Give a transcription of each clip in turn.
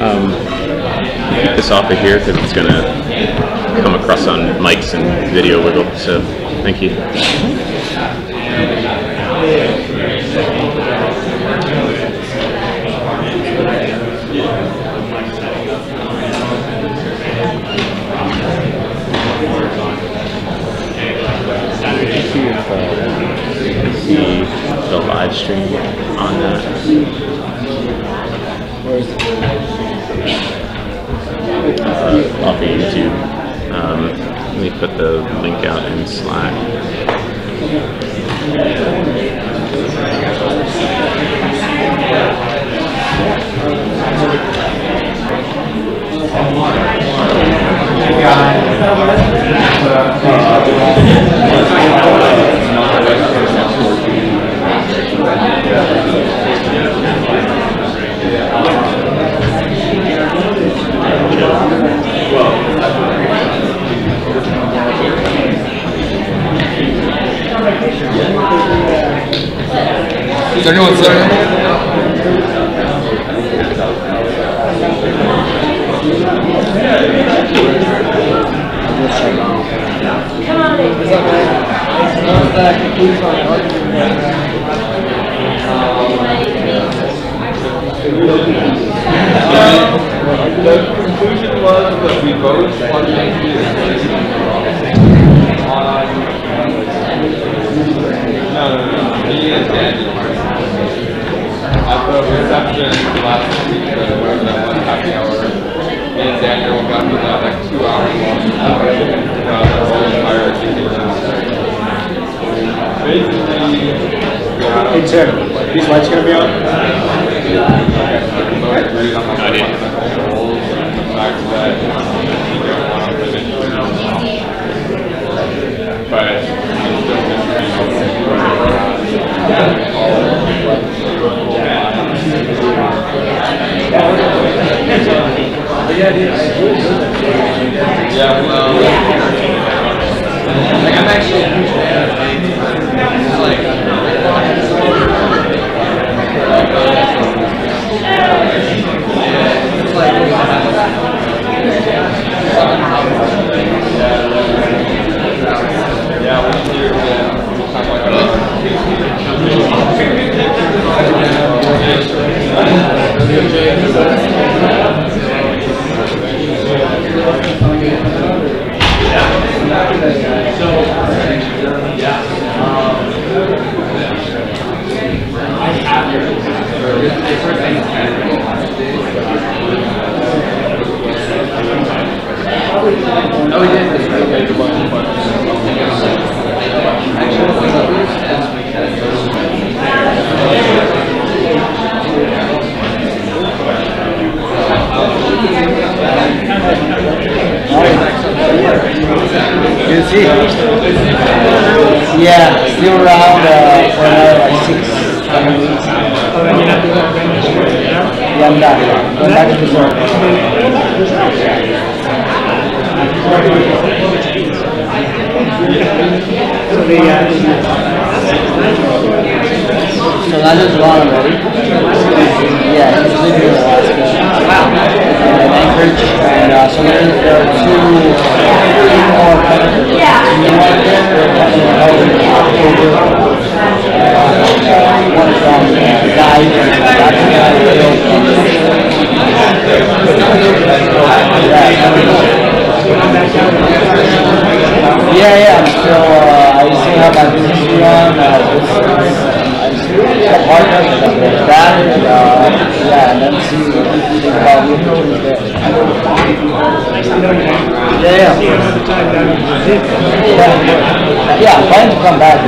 Keep this off of here because it's going to come across on mics and video wiggle, so thank you. See the live stream on that. Where is it? Off of YouTube. Let me put the link out in Slack. Is anyone there? The conclusion was that we both wanted to do no, me and Daniel. At the reception last week, whatever that was, happy hour, me and Daniel got to that like 2 hours long discussion about the whole entire education. Basically, Hey Tim, these lights gonna be on? agreed on the fundamental goals and the fact that you don't want to live in but I'm still yeah, well, like I'm actually a huge fan of things, it's like yeah, still around for another like 6-7 weeks. Yeah, I'm done. Going back to the work. So that is one already. Yeah, he's living in Alaska. And Anchorage. And so there are 2 more countries. One from guys, yeah, I'm still, I still have my business on, I'm still partners with that, and yeah, and then see about the opportunities there. Yeah, I'm planning to come back.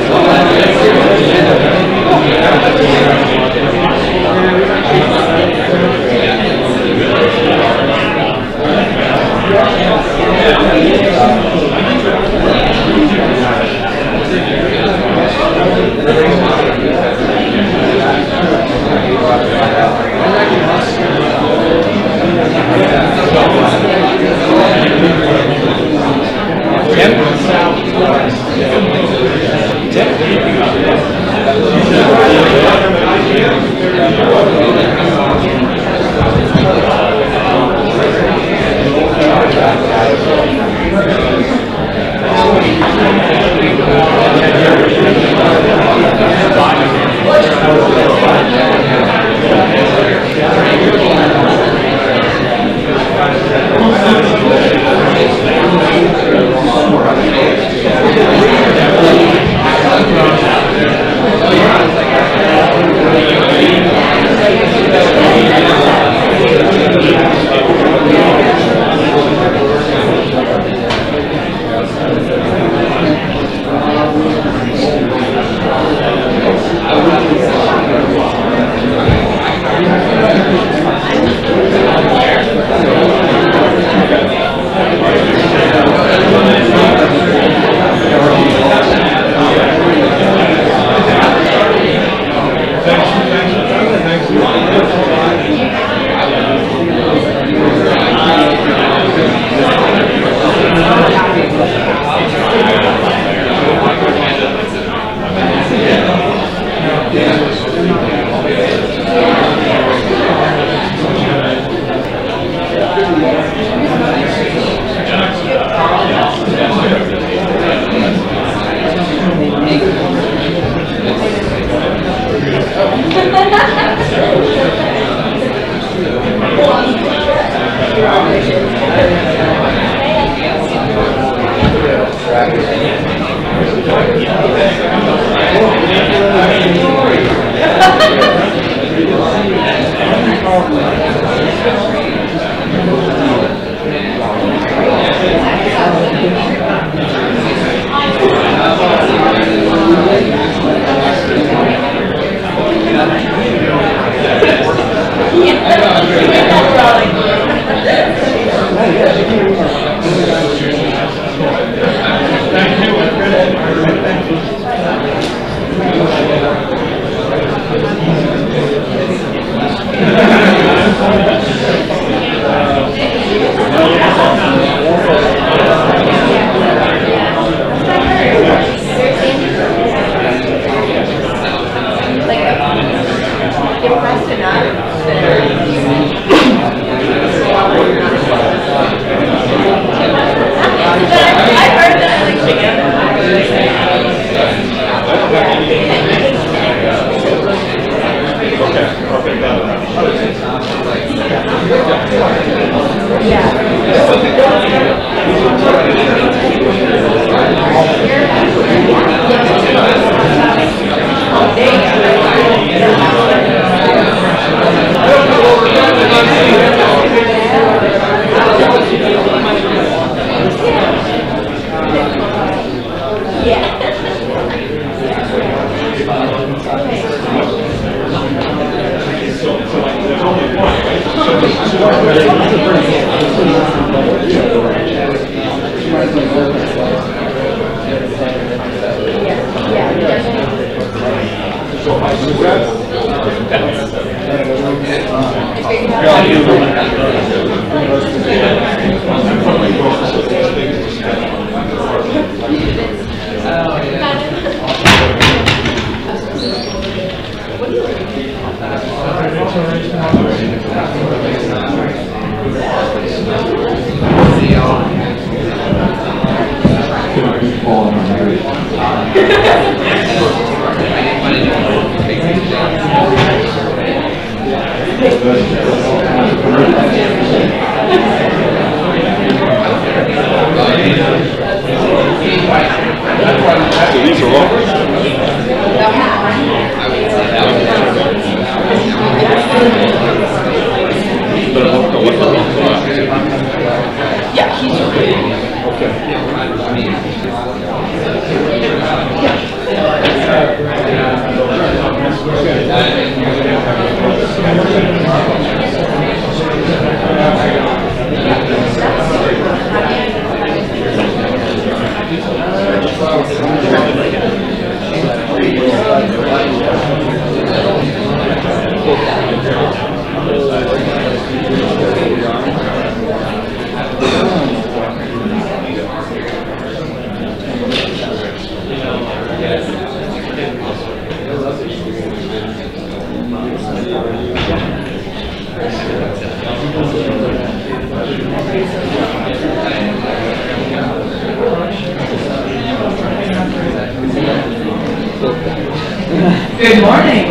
Good morning.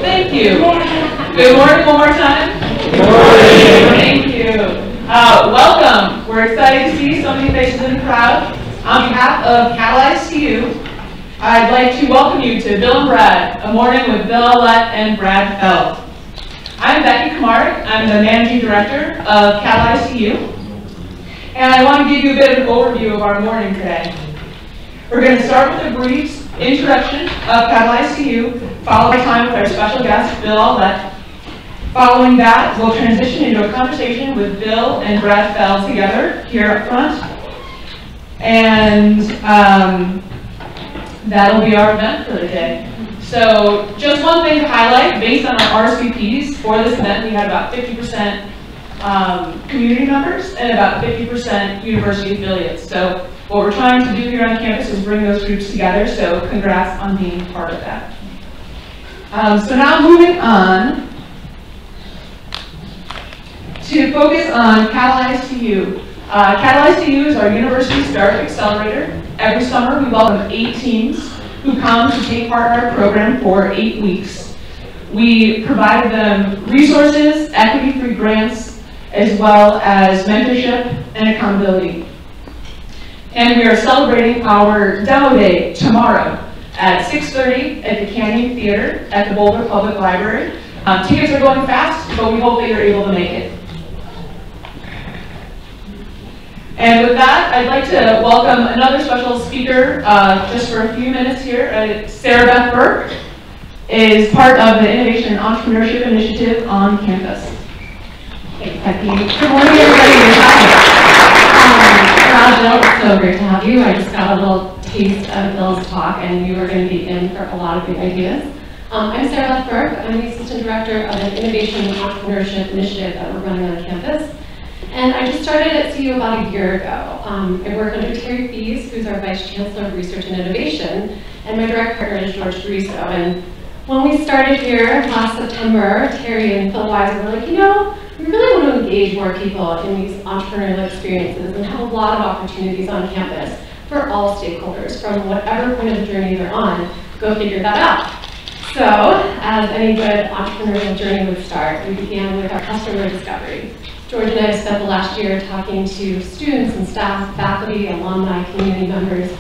Thank you. Good morning one more time. Good morning. Thank you. Welcome. We're excited to see so many faces in the crowd. On behalf of Catalyze CU, I'd like to welcome you to Bill and Brad, a morning with Bill Aulet and Brad Feld. I'm Becky Kamarick. I'm the Managing Director of Catalyze CU. And I want to give you a bit of an overview of our morning today. We're going to start with a brief introduction of Catalyze CU, followed by time with our special guest, Bill Aulet. Following that, we'll transition into a conversation with Bill and Brad Feld together here up front. And that'll be our event for the day. So just one thing to highlight, based on our RSVPs for this event, we had about 50% community members and about 50% university affiliates. So what we're trying to do here on campus is bring those groups together, so congrats on being part of that. So now moving on to focus on Catalyze CU. Catalyze CU is our University Start Accelerator. Every summer we welcome 8 teams who come to take part in our program for 8 weeks. We provide them resources, equity-free grants, as well as mentorship and accountability. And we are celebrating our demo day tomorrow at 6:30 at the Canyon Theater at the Boulder Public Library. Tickets are going fast, but we hope that you're able to make it. And with that, I'd like to welcome another special speaker just for a few minutes here. Sarah Beth Burke is part of the Innovation and Entrepreneurship Initiative on campus. Thanks, Becky. Good morning, everybody. Bill, it's so great to have you. I just got a little taste of Bill's talk, and you are going to be in for a lot of good ideas. I'm Sarah Beth Burke. I'm the Assistant Director of an Innovation and Entrepreneurship Initiative that we're running on campus. And I just started at CU about a year ago. I work under Terry Fees, who's our Vice Chancellor of Research and Innovation, and my direct partner is George Doriso. And when we started here last September, Terry and Phil Weiser were like, you know, we really want to engage more people in these entrepreneurial experiences and have a lot of opportunities on campus for all stakeholders from whatever point of the journey they're on. Go figure that out. So, as any good entrepreneurial journey would start, we began with our customer discovery. George and I have spent the last year talking to students and staff, faculty, alumni, community members,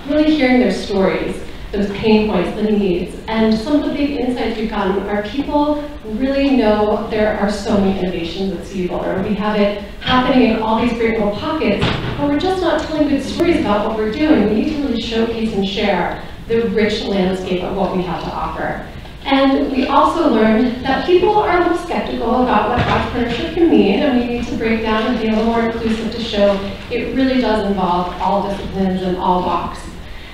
really hearing their stories, those pain points, the needs. And some of the big insights we've gotten are people really know there are so many innovations at CU Boulder. We have it happening in all these great little pockets, but we're just not telling good stories about what we're doing. We need to really showcase and share the rich landscape of what we have to offer. And we also learned that people are a little skeptical about what entrepreneurship can mean, and we need to break down and be a little more inclusive to show it really does involve all disciplines and all walks.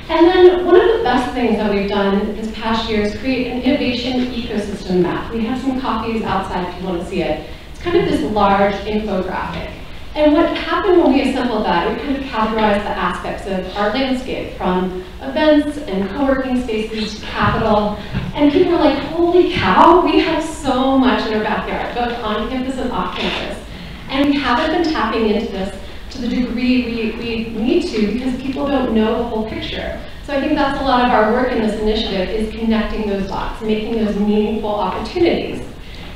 And then one of the best things that we've done this past year is create an innovation ecosystem map. We have some copies outside if you want to see it. It's kind of this large infographic. And what happened when we assembled that, we kind of categorized the aspects of our landscape, from events and co-working spaces to capital. And people were like, holy cow, we have so much in our backyard, both on campus and off campus. And we haven't been tapping into this to the degree we need to, because people don't know the whole picture. So I think that's a lot of our work in this initiative, is connecting those dots, making those meaningful opportunities.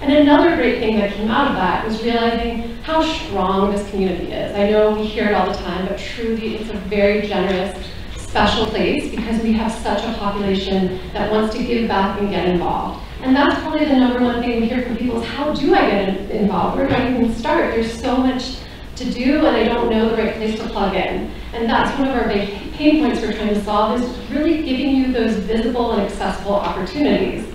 And another great thing that came out of that was realizing how strong this community is. I know we hear it all the time, but truly it's a very generous, special place because we have such a population that wants to give back and get involved. And that's probably the #1 thing we hear from people is, how do I get involved? Where do I even start? There's so much to do, and I don't know the right place to plug in. And that's one of our big pain points we're trying to solve, is really giving you those visible and accessible opportunities.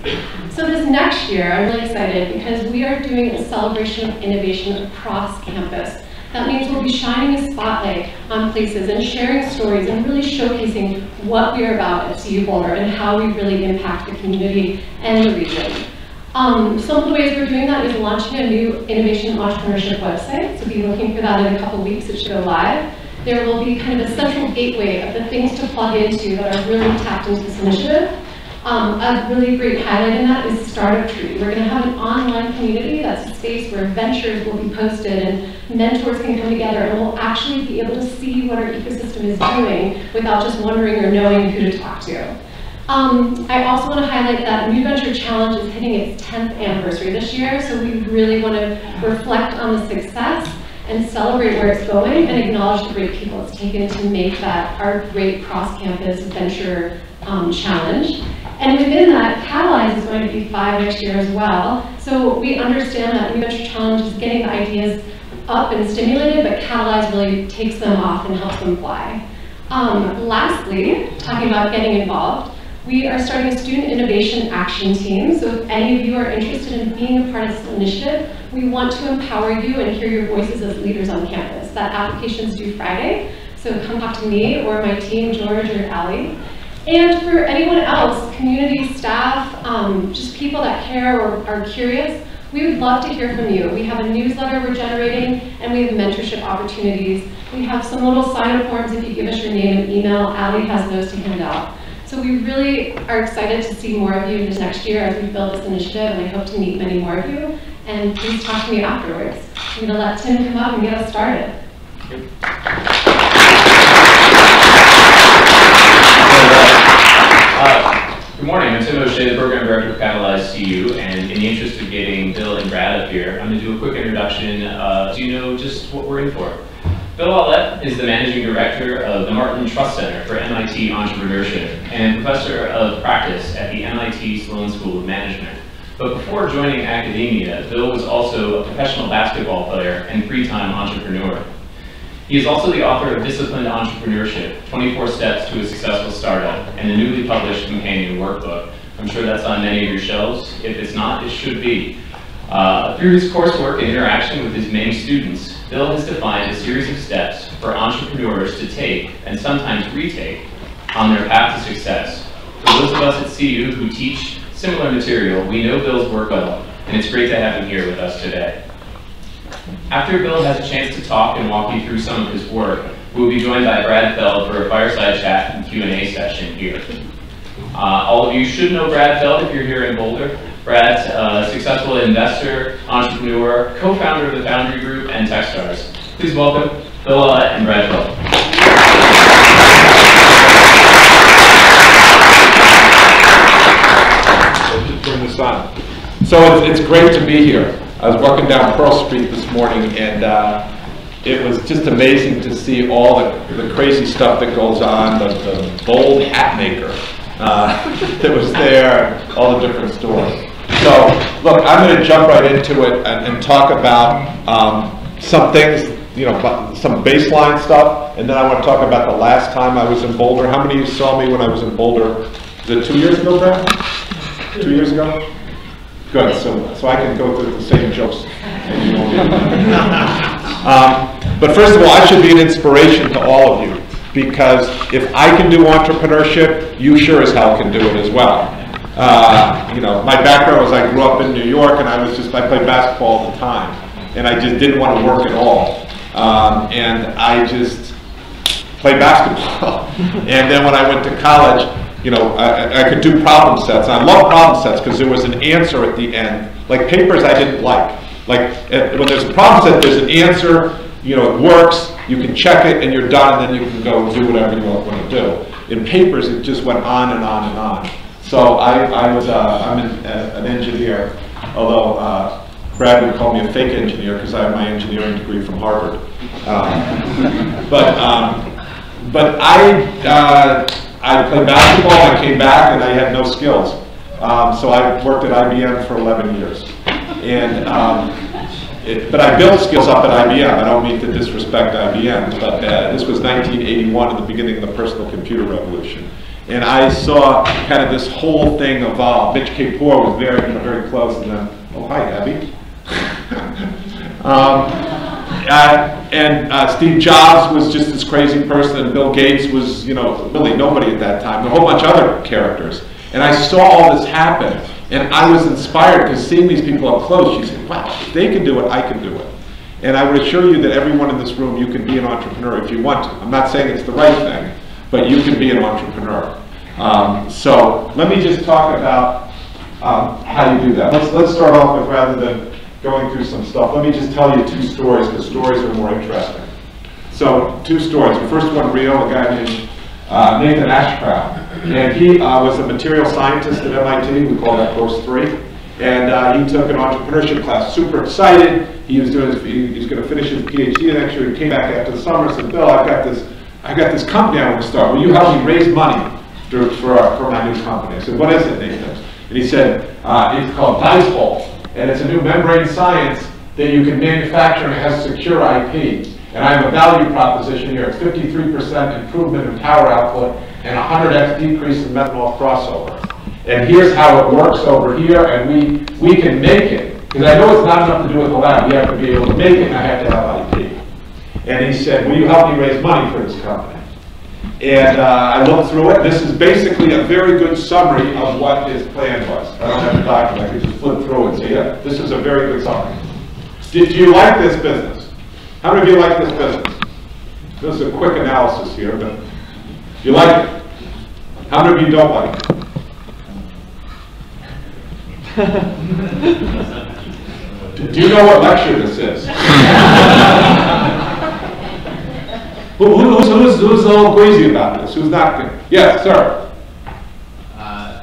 So this next year, I'm really excited because we are doing a celebration of innovation across campus. That means we'll be shining a spotlight on places and sharing stories and really showcasing what we are about at CU Boulder and how we really impact the community and the region. Some of the ways we're doing that is launching a new innovation and entrepreneurship website. So be looking for that in a couple weeks. It should go live. There will be kind of a central gateway of the things to plug into that are really tapped into this initiative. A really great highlight in that is Startup Tree. We're going to have an online community that's a space where ventures will be posted and mentors can come together, and we'll actually be able to see what our ecosystem is doing without just wondering or knowing who to talk to. I also want to highlight that New Venture Challenge is hitting its 10th anniversary this year, so we really want to reflect on the success and celebrate where it's going and acknowledge the great people it's taken to make that our great cross-campus venture challenge. And within that, Catalyze is going to be 5 next year as well. So we understand that New Venture Challenge is getting the ideas up and stimulated, but Catalyze really takes them off and helps them fly. Lastly, talking about getting involved, we are starting a student innovation action team. So if any of you are interested in being a part of this initiative, we want to empower you and hear your voices as leaders on campus. That application is due Friday, so come talk to me or my team, George or Ali. And for anyone else, community staff, just people that care or are curious, we would love to hear from you. We have a newsletter we're generating, and we have mentorship opportunities. We have some little sign-up forms if you give us your name and email. Ali has those to hand out. So we really are excited to see more of you this next year as we build this initiative, and I hope to meet many more of you. And please talk to me afterwards. I'm going to let Tim come up and get us started. Good morning, I'm Tim O'Shea, the Program Director of Catalyze CU, and in the interest of getting Bill and Brad up here, I'm going to do a quick introduction so you know just what we're in for. Bill Aulet is the Managing Director of the Martin Trust Center for MIT Entrepreneurship and Professor of Practice at the MIT Sloan School of Management. But before joining academia, Bill was also a professional basketball player and free-time entrepreneur. He is also the author of Disciplined Entrepreneurship, 24 Steps to a Successful Startup, and the newly published companion workbook. I'm sure that's on many of your shelves. If it's not, it should be. Through his coursework and interaction with his many students, Bill has defined a series of steps for entrepreneurs to take, and sometimes retake, on their path to success. For those of us at CU who teach similar material, we know Bill's work well, and it's great to have him here with us today. After Bill has a chance to talk and walk you through some of his work, we will be joined by Brad Feld for a fireside chat and Q&A session here. All of you should know Brad Feld if you're here in Boulder. Brad's a successful investor, entrepreneur, co-founder of the Foundry Group and Techstars. Please welcome Bill Aulet and Brad Feld. Just bring this on. So it's great to be here. I was walking down Pearl Street this morning, and it was just amazing to see all the crazy stuff that goes on, the bold hat maker that was there, all the different stores. So, look, I'm going to jump right into it and talk about some things, you know, some baseline stuff, and then I want to talk about the last time I was in Boulder. How many of you saw me when I was in Boulder? Was it 2 years ago, Brad? 2 years ago? Good, so I can go through the same jokes. But first of all, I should be an inspiration to all of you, because if I can do entrepreneurship, you sure as hell can do it as well. You know, my background was I grew up in New York, and I played basketball all the time, and I just didn't want to work at all. And I just played basketball. And then when I went to college, you know, I could do problem sets. I love problem sets because there was an answer at the end. Like papers I didn't like. Like when there's a problem set, there's an answer, you know, it works, you can check it and you're done, and then you can go do whatever you want to do. In papers, it just went on and on and on. So I'm an engineer, although Brad would call me a fake engineer because I have my engineering degree from Harvard. But I played basketball, I came back, and I had no skills. So I worked at IBM for 11 years. And, but I built skills up at IBM. I don't mean to disrespect IBM, but this was 1981 at the beginning of the personal computer revolution. And I saw kind of this whole thing evolve. Mitch Kapoor was very close, and then, oh, hi, Abby. Steve Jobs was just this crazy person, and Bill Gates was, you know, really nobody at that time, a whole bunch of other characters. And I saw all this happen, and I was inspired because seeing these people up close, you say, wow, if they can do it, I can do it. And I would assure you that everyone in this room, you can be an entrepreneur if you want to. I'm not saying it's the right thing, but you can be an entrepreneur. So let me just talk about how you do that. Let's start off with, rather than going through some stuff, let me just tell you two stories, because stories are more interesting. So, two stories. The first one, real, a guy named Nathan Ashcraft. And he was a material scientist at MIT. We call that course 3. And he took an entrepreneurship class, super excited. He was going to finish his PhD next year. He came back after the summer and said, Bill, I've got this company I want to start. Will you help me raise money for my new company? I said, what is it, Nathan? And he said, it's called Dicebolt. And it's a new membrane science that you can manufacture, and it has secure IP. And I have a value proposition here. It's 53% improvement in power output and 100x decrease in methanol crossover. And here's how it works over here, and we can make it. Because I know it's not enough to do with the lab. You have to be able to make it, and I have to have IP. And he said, will you help me raise money for this company? And I looked through it. This is basically a very good summary of what his plan was. I don't have the document. I could just flip through and say, yeah, this is a very good summary. Do you like this business? How many of you like this business? This is a quick analysis here, but you like it. How many of you don't like it? Do you know what lecture this is? Who's all crazy about this? Who's not? Yes, sir.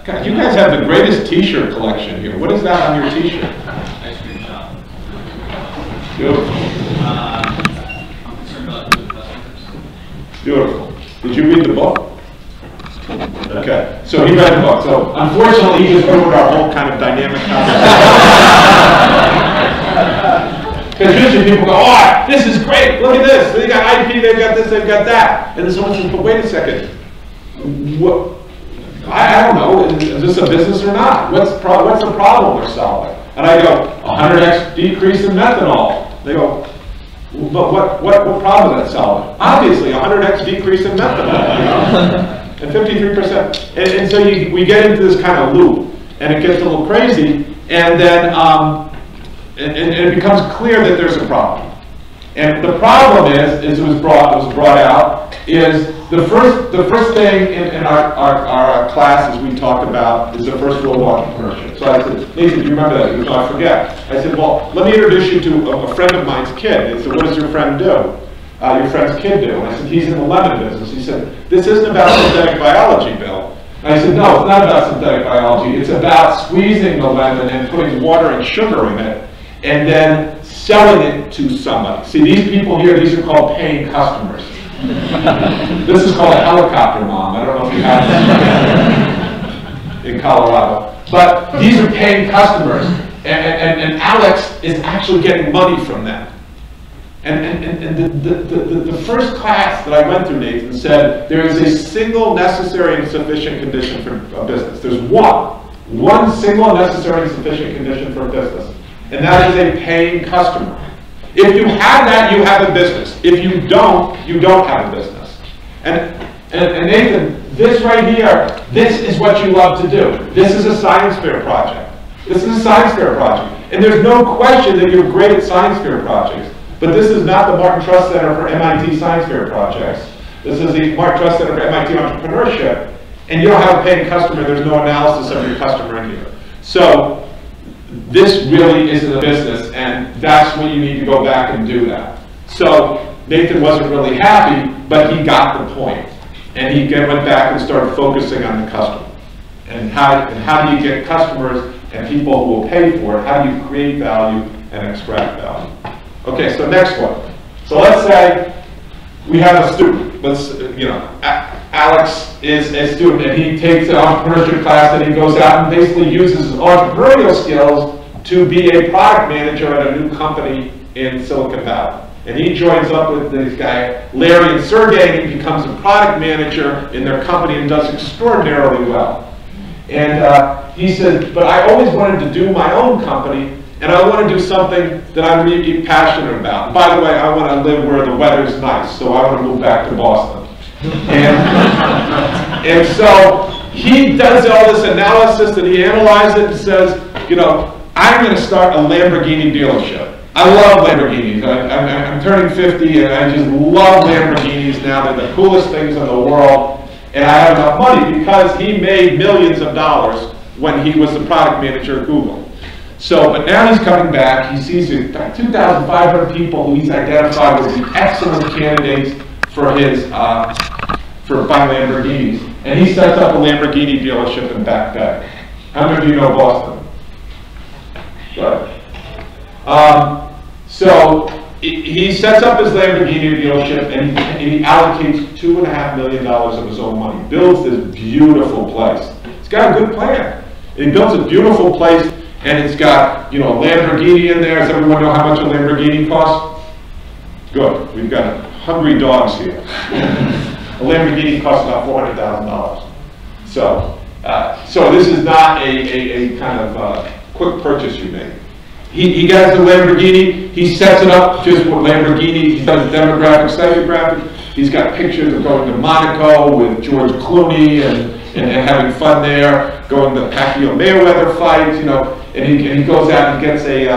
God, you guys have the greatest T-shirt collection here. What is that on your T-shirt? Ice cream shop. Beautiful. I'm concerned about the Beautiful. Did you read the book? Okay, so he read the book. So unfortunately, he just ruined our whole kind of dynamic conversation. Because usually people go, oh, this is great, look at this. They got IP, they've got this, they've got that. And then someone says, but wait a second. What? I don't know, is this a business or not? What's the problem we're solving? And I go, 100x decrease in methanol. They go, but what problem is that solving? Obviously, 100x decrease in methanol, you know? And 53%. And so we get into this kind of loop, and it gets a little crazy, and then and it becomes clear that there's a problem. And the problem is it was brought out, is the first thing in our classes we talked about is the first rule of entrepreneurship. So I said, Nathan, do you remember that? He goes, no, I forget. I said, well, let me introduce you to a friend of mine's kid. He said, what does your friend do? Your friend's kid do? And I said, he's in the lemon business. He said, this isn't about synthetic biology, Bill. And I said, no, it's not about synthetic biology. It's about squeezing the lemon and putting water and sugar in it and then selling it to somebody. See, these people here, these are called paying customers. This is called a helicopter mom. I don't know if you have this in Colorado. But these are paying customers. And Alex is actually getting money from them. And the first class that I went through, Nathan, said there is a single necessary and sufficient condition for a business. There's one single necessary and sufficient condition for a business, and that is a paying customer. If you have that, you have a business. If you don't have a business. And Nathan, this right here, this is what you love to do. This is a science fair project. This is a science fair project. And there's no question that you're great at science fair projects. But this is not the Martin Trust Center for MIT Science Fair projects. This is the Martin Trust Center for MIT Entrepreneurship. And you don't have a paying customer. There's no analysis of your customer in here. So this really isn't a business, and that's when you need to go back and do that. So Nathan wasn't really happy, but he got the point. And he went back and started focusing on the customer. And how do you get customers and people who will pay for it? How do you create value and extract value? Okay, so next one. So let's say we have a student. Alex is a student, and he takes an entrepreneurship class, and he goes out and basically uses his entrepreneurial skills to be a product manager at a new company in Silicon Valley. And he joins up with this guy, Larry and Sergey, and he becomes a product manager in their company and does extraordinarily well. And he said, but I always wanted to do my own company, and I want to do something that I'm really passionate about. By the way, I want to live where the weather's nice, so I want to move back to Boston. And so he does all this analysis, and he analyzes it and says, I'm going to start a Lamborghini dealership. I love Lamborghinis. I'm turning 50, and I just love Lamborghinis now. They're the coolest things in the world. And I have enough money because he made millions of dollars when he was the product manager at Google. So, but now he's coming back. He sees 2,500 people who he's identified as the excellent candidates for his for buying Lamborghinis, and he sets up a Lamborghini dealership in Back Bay. How many of you know Boston? Good. So he sets up his Lamborghini dealership, and he allocates $2.5 million of his own money. Builds this beautiful place. He's got a good plan. And he builds a beautiful place. And it's got, a Lamborghini in there. Does everyone know how much a Lamborghini costs? Good. We've got hungry dogs here. A Lamborghini costs about $400,000. So this is not a kind of quick purchase you make. He gets the Lamborghini. He sets it up just with Lamborghini. He does demographic, psychographic. He's got pictures of going to Monaco with George Clooney and having fun there, going to Pacquiao Mayweather fights, and he goes out and gets a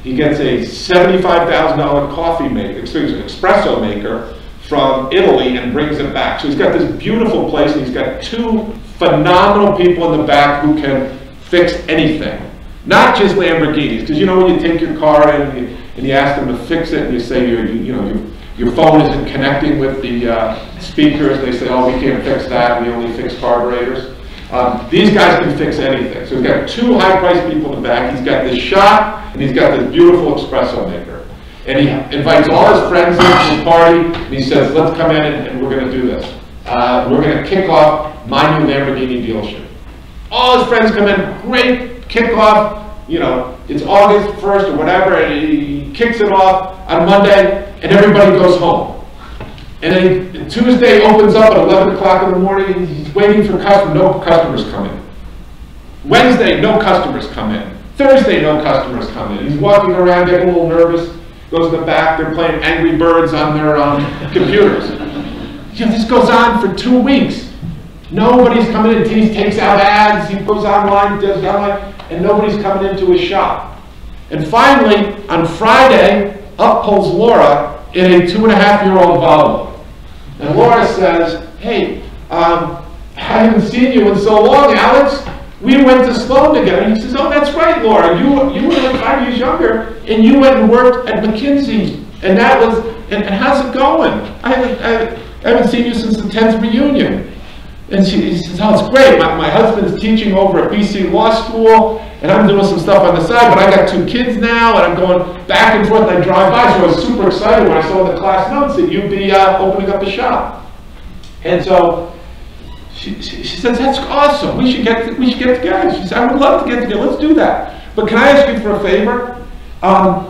$75,000 coffee maker, espresso maker from Italy, and brings it back. So he's got this beautiful place, and he's got two phenomenal people in the back who can fix anything, not just Lamborghinis. Because when you take your car in and you ask them to fix it, and you say your phone isn't connecting with the speakers, they say, oh, we can't fix that, we only fix carburetors. These guys can fix anything. So he's got two high-priced people in the back. He's got this shop, and he's got this beautiful espresso maker. And he invites all his friends into the party, and he says, let's come in and we're going to do this. We're going to kick off my new Lamborghini dealership. All his friends come in, great kickoff, you know, it's August 1st or whatever, and he kicks it off on Monday, and everybody goes home. And then Tuesday opens up at 11 o'clock in the morning, and he's waiting for customers, no customers come in. Wednesday, no customers come in. Thursday, no customers come in. He's walking around, getting a little nervous, goes to the back, they're playing Angry Birds on their computers. You know, this goes on for 2 weeks. Nobody's coming in. He takes out ads, he goes online, does online, and nobody's coming into his shop. And finally, on Friday, up pulls Laura in a 2.5-year-old Volvo. And Laura says, hey, I haven't seen you in so long, Alex. We went to Sloan together. And he says, oh, that's right, Laura. You were like 5 years younger, and you went and worked at McKinsey. And that was, and how's it going? I haven't seen you since the 10th reunion. And she says, oh, it's great. My husband's teaching over at BC Law School, and I'm doing some stuff on the side, but I got 2 kids now, and I'm going back and forth, and I drive by, so I was super excited when I saw in the class notes that you'd be opening up a shop. And so she says, that's awesome. We should get together. She said, I would love to get together. Let's do that. But can I ask you for a favor? I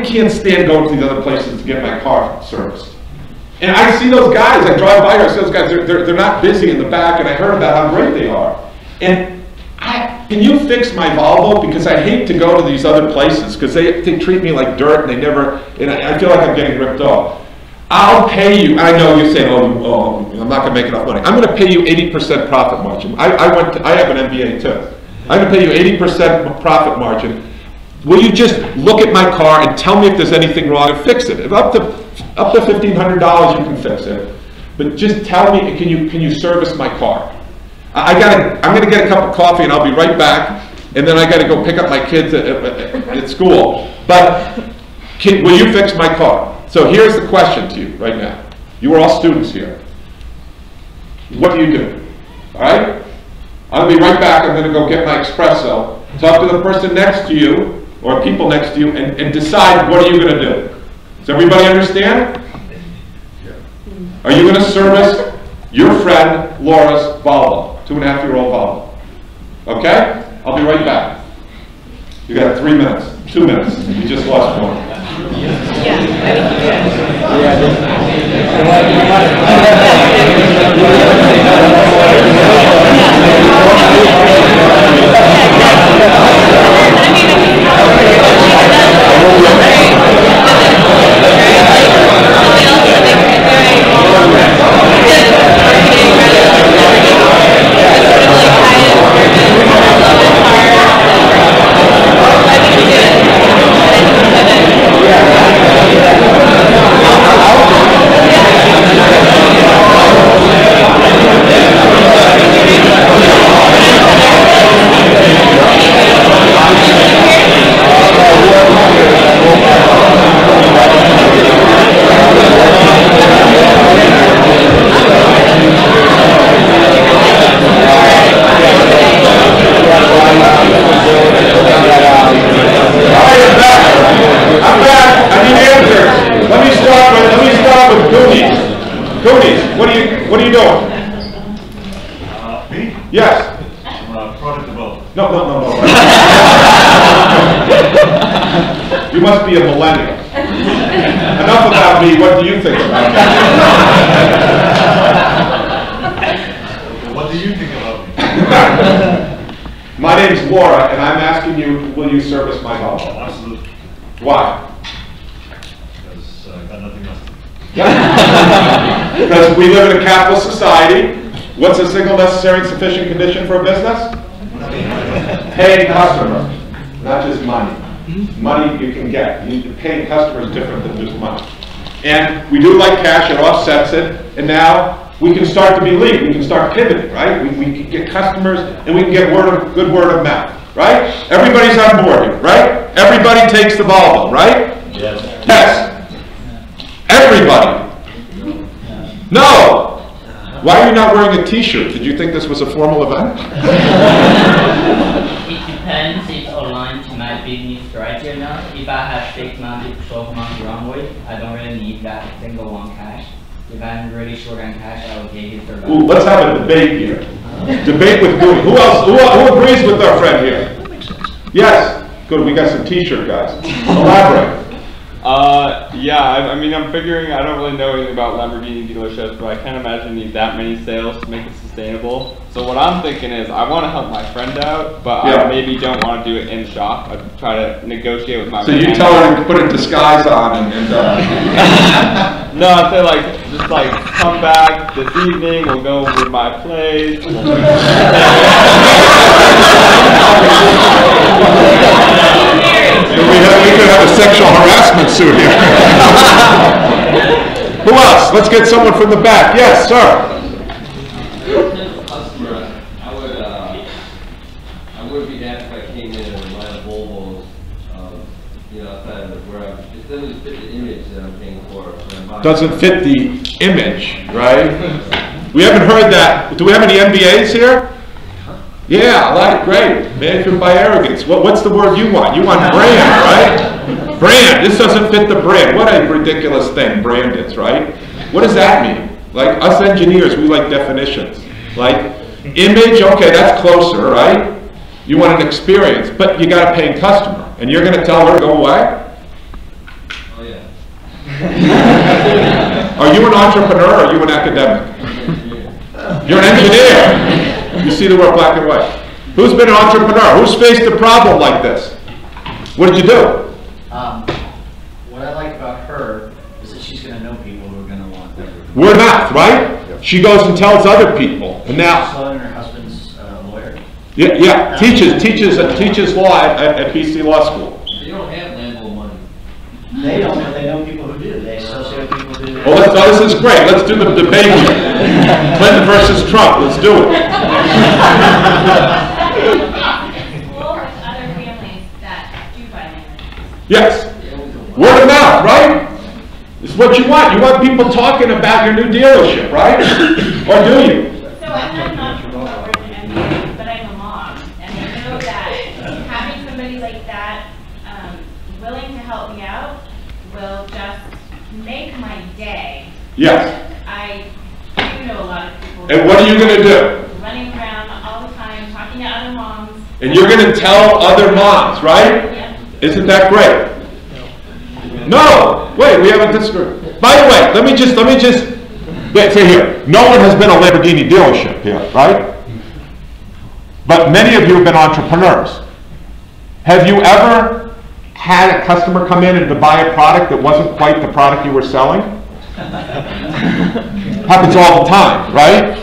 can't stand going to these other places to get my car serviced. And I see those guys, I drive by here, I see those guys, they're not busy in the back, and I heard about how great they are. And can you fix my Volvo? Because I hate to go to these other places, because they treat me like dirt, and and I feel like I'm getting ripped off. I'll pay you, I know you're saying, oh, I'm not going to make enough money. I'm going to pay you 80% profit margin. I have an MBA too. I'm going to pay you 80% profit margin. Will you just look at my car and tell me if there's anything wrong and fix it? If up to $1,500 you can fix it, but just tell me, can you service my car? I'm going to get a cup of coffee and I'll be right back, and then I got to go pick up my kids at school. But will you fix my car? So here's the question to you right now. You are all students here. What do you do? All right? I'll be right back. I'm going to go get my espresso, talk to the person next to you or people next to you, and decide what are you going to do. Does everybody understand? Are you going to service your friend Laura's Volvo, 2.5-year-old Volvo? Okay? I'll be right back. You got 3 minutes, 2 minutes. You just lost one. What are you doing? Me? Yes. Product development. No. You must be a millennial. Enough about me. What do you think about me? What do you think about me? My name's Laura, and I'm asking you, will you service my home? Absolutely. Why? Because I got nothing else to do. Because we live in a capitalist society. What's a single necessary and sufficient condition for a business? Paying customers, not just money. Money you can get. Paying customers is different than just money. And we do like cash, it offsets it, and now we can start to be lean. We can start pivoting, right? We can get customers, and we can get good word of mouth, right? Everybody's on board here, right? Everybody takes the Volvo, right? Yes. Yes. Everybody. No. Why are you not wearing a t-shirt? Did you think this was a formal event? It depends. It's always deadline might be missed right here now. If I have 6 months, 12 months runway, I don't really need that single one cash. If I'm really short on cash, I will take it for Ooh, let's have a debate here. Debate with Bowie. Who else? Who agrees with our friend here? Yes. Good. We got some T-shirt guys. Elaborate. Yeah, I mean, I'm figuring, I don't really know anything about Lamborghini dealerships, but I can't imagine you need that many sales to make it sustainable. So what I'm thinking is, I want to help my friend out, but I maybe don't want to do it in the shop. I'd try to negotiate with my So you tell her to put a disguise on and No, I'd say like, just like, come back this evening, we'll go over my place. We could have a sexual harassment suit here. Who else? Let's get someone from the back. Yes, sir. I would be happy if I came in and a line of Volvos, outside of where it doesn't fit the image that I'm paying for. Doesn't fit the image, right? We haven't heard that. Do we have any MBAs here? Yeah, I like it. Great. Management by arrogance. What's the word you want? You want brand, right? Brand. This doesn't fit the brand. What a ridiculous thing brand is, right? What does that mean? Like us engineers, we like definitions. Like image, okay, that's closer, right? You want an experience, but you got a paying customer, and you're going to tell her to go away? Oh yeah. Are you an entrepreneur or are you an academic? You're an engineer. You see the word black and white. Who's been an entrepreneur? Who's faced a problem like this? What did you do? What I like about her is that she's going to know people who are going to want them. Word of mouth, right? She goes and tells other people, and now. Sloan, her husband's lawyer. Yeah. Teaches law at PC Law School. They don't have Lambo money. They don't, but they know people who do. They associate people who do. Well, this is great. Let's do the debate here. Clinton versus Trump. Let's do it. Yes. Word of mouth, right? This is what you want. You want people talking about your new dealership, right? Or do you? So I'm not an entrepreneur, but I'm a mom, and I know that having somebody like that willing to help me out will just make my day. Yes. I do know a lot of people. And what are you going to do? Running around all the time, talking to other moms. And you're going to tell other moms, right? Yeah. Isn't that great? No. Wait, we haven't disagreed. By the way, let me just wait for here. No one has been a Lamborghini dealership here, right? But many of you have been entrepreneurs. Have you ever had a customer come in and to buy a product that wasn't quite the product you were selling? Happens all the time, right?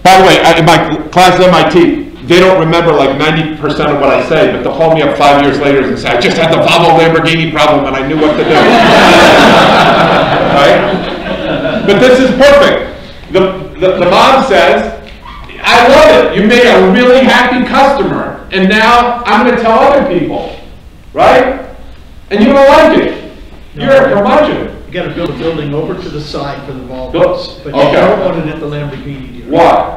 By the way, in my class at MIT, they don't remember like 90% of what I say, but they'll call me up 5 years later and say, I just had the Volvo Lamborghini problem and I knew what to do. Right? But this is perfect. The mom says, I love it. You made a really happy customer, and now I'm going to tell other people. Right? And you don't like it. You're a curmudgeon. You got to build a building over to the side for the Volvos, but you don't want it at the Lamborghini dealer. Why?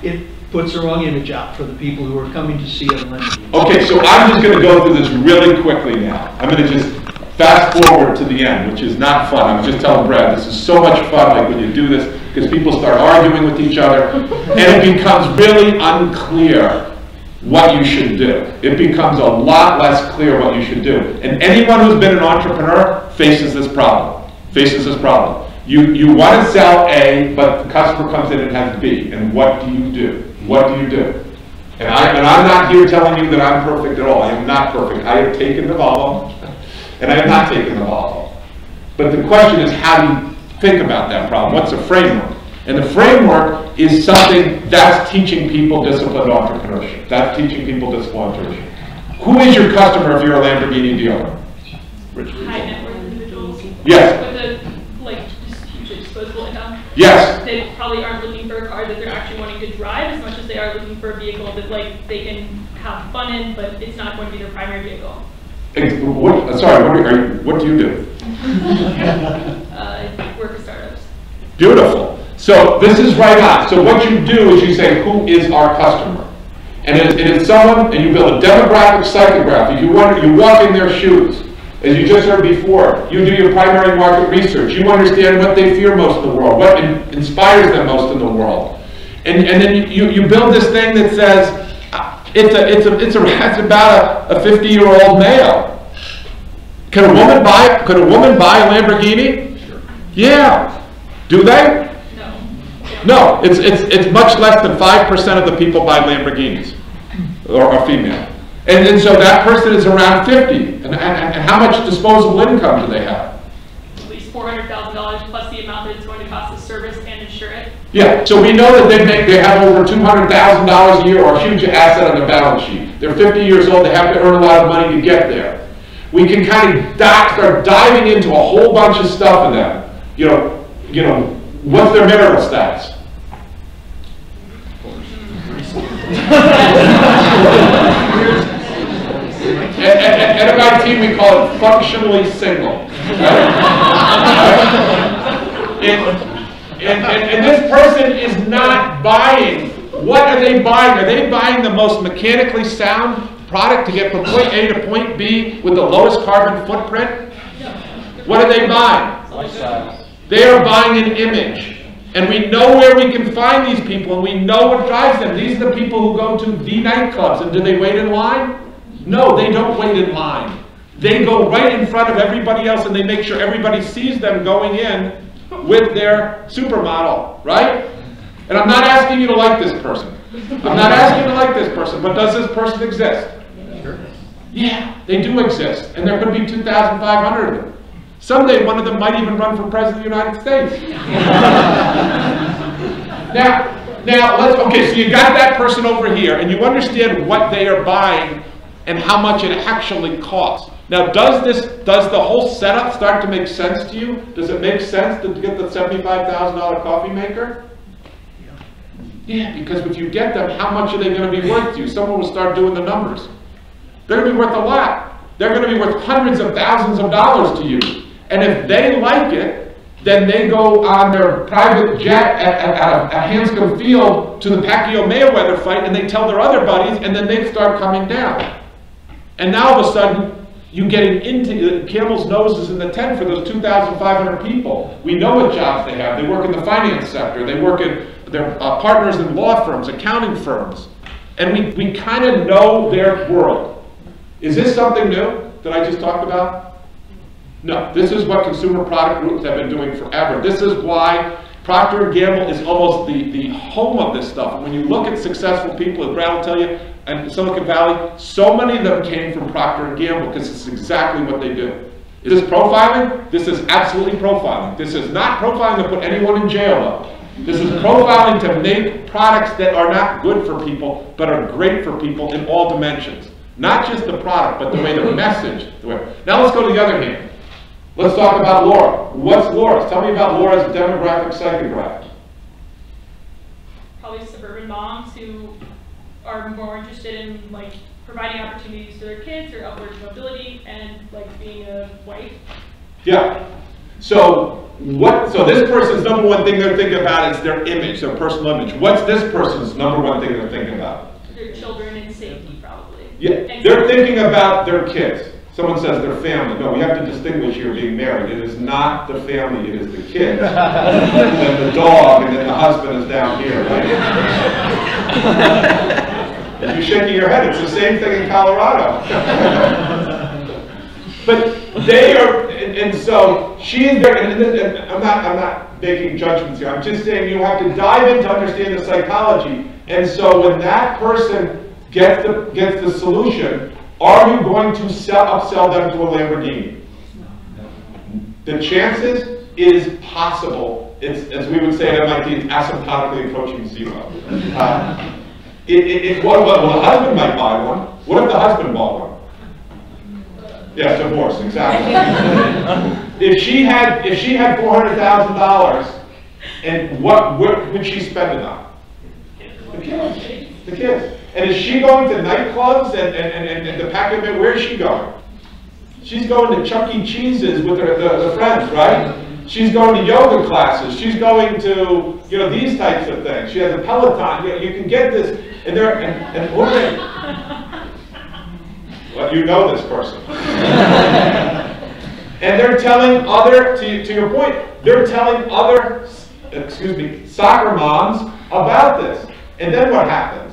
It puts the wrong image out for the people who are coming to see a Lamborghini. Okay, so I'm just going to go through this really quickly now. I'm going to just fast forward to the end, which is not fun. I was just telling Brad, this is so much fun, like when you do this, because people start arguing with each other, and it becomes really unclear what you should do. It becomes a lot less clear what you should do. And anyone who's been an entrepreneur faces this problem. You want to sell A, but the customer comes in and has B. And what do you do? What do you do? And I'm not here telling you that I'm perfect at all. I am not perfect. I have taken the Volvo, and I have not taken the Volvo. But the question is, how do you think about that problem? What's the framework? And the framework is something that's teaching people disciplined entrepreneurship. That's teaching people disciplined entrepreneurship. Who is your customer if you're a Lamborghini dealer? High net worth individuals. Yes. With just huge disposable income. Yes. They probably aren't looking for a car that they're actually wanting to drive as much as they are looking for a vehicle that they can have fun in, but it's not going to be their primary vehicle. What do you do? Work with startups. Beautiful. So this is right on. So what you do is you say, who is our customer? And it's someone, and you build a demographic psychograph. You walk in their shoes. As you just heard before, you do your primary market research. You understand what they fear most in the world, what inspires them most in the world. And then you build this thing that says, it's about a 50-year-old male. Can a woman buy a Lamborghini? Sure. Yeah. Do they? No, it's much less than 5% of the people buy Lamborghinis, or are female. And so that person is around 50. And how much disposable income do they have? At least $400,000 plus the amount that it's going to cost to service and insure it. Yeah, so we know that they have over $200,000 a year, or a huge asset on their balance sheet. They're 50 years old, they have to earn a lot of money to get there. We can kind of start diving into a whole bunch of stuff in them. You know, what's their marital status? At MIT, we call it functionally single. Right? And this person is not buying. What are they buying? Are they buying the most mechanically sound product to get from point A to point B with the lowest carbon footprint? What are they buying? They are buying an image. And we know where we can find these people, and we know what drives them. These are the people who go to the nightclubs. And do they wait in line? No, they don't wait in line. They go right in front of everybody else, and they make sure everybody sees them going in with their supermodel, right? And I'm not asking you to like this person. I'm not asking you to like this person, but does this person exist? Sure. Yeah, they do exist, and there could be 2,500 of them. Someday, one of them might even run for president of the United States. Now, okay, so you got that person over here, and you understand what they are buying and how much it actually costs. Now, does the whole setup start to make sense to you? Does it make sense to get the $75,000 coffee maker? Yeah, because if you get them, how much are they going to be worth to you? Someone will start doing the numbers. They're going to be worth a lot. They're going to be worth hundreds of thousands of dollars to you. And if they like it, then they go on their private jet at Hanscom Field to the Pacquiao-Mayweather fight, and they tell their other buddies, and then they start coming down. And now all of a sudden, you're getting into the camel's nose is in the tent for those 2,500 people. We know what jobs they have. They work in the finance sector. They work in, they're partners in law firms, accounting firms. And we kind of know their world. Is this something new that I just talked about? No, this is what consumer product groups have been doing forever. This is why Procter & Gamble is almost the home of this stuff. And when you look at successful people, as Brad will tell you, in Silicon Valley, so many of them came from Procter & Gamble because it's exactly what they do. Is this profiling? This is absolutely profiling. This is not profiling to put anyone in jail, though. This is profiling to make products that are not good for people, but are great for people in all dimensions. Not just the product, but the way they're messaged. Now let's go to the other hand. Let's talk about Laura. What's Laura's? Tell me about Laura's demographic psychograph. Probably suburban moms who are more interested in like providing opportunities to their kids or upward mobility and like being a wife. Yeah. So this person's number one thing they're thinking about is their image, their personal image. What's this person's number one thing they're thinking about? Their children and safety, probably. Yeah. And they're thinking about their kids. Someone says their family. No, we have to distinguish here being married. It is not the family, it is the kids. And then the dog, and then the husband is down here, right? You're shaking your head. It's the same thing in Colorado. But they are, and so she is there, and I'm not making judgments here. I'm just saying you have to dive in to understand the psychology. And so when that person gets the solution, are you going to upsell them to a Lamborghini? The chances is possible. It's, as we would say at MIT, it's asymptotically approaching zero. Well, the husband might buy one. What if the husband bought one? Yeah, divorce, exactly. If she had $400,000, and what would she spend it on? The kids. The kids. And is she going to nightclubs and the Pacquiao? Where is she going? She's going to Chuck E. Cheese's with the friends, right? She's going to yoga classes. She's going to, these types of things. She has a Peloton. You can get this. And they're, and who are they? Well, you know this person. And they're telling other, to your point, they're telling other, soccer moms about this. And then what happens?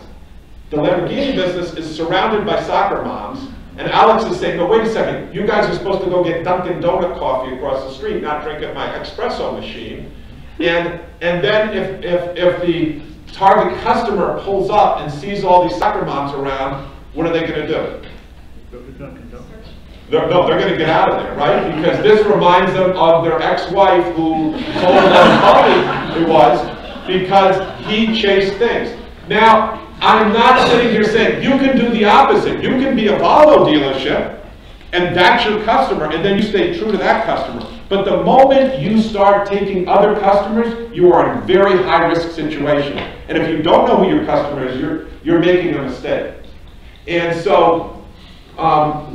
The Lamborghini business is surrounded by soccer moms, and Alex is saying, no, wait a second, you guys are supposed to go get Dunkin' Donut coffee across the street, not drink at my espresso machine. And then if the target customer pulls up and sees all these soccer moms around, what are they going to do? They're going to get out of there, right? Because this reminds them of their ex-wife who told them how funny it was because he chased things. Now, I'm not sitting here saying you can do the opposite. You can be a Volvo dealership, and that's your customer, and then you stay true to that customer. But the moment you start taking other customers, you are in a very high-risk situation. And if you don't know who your customer is, you're making a mistake. And so,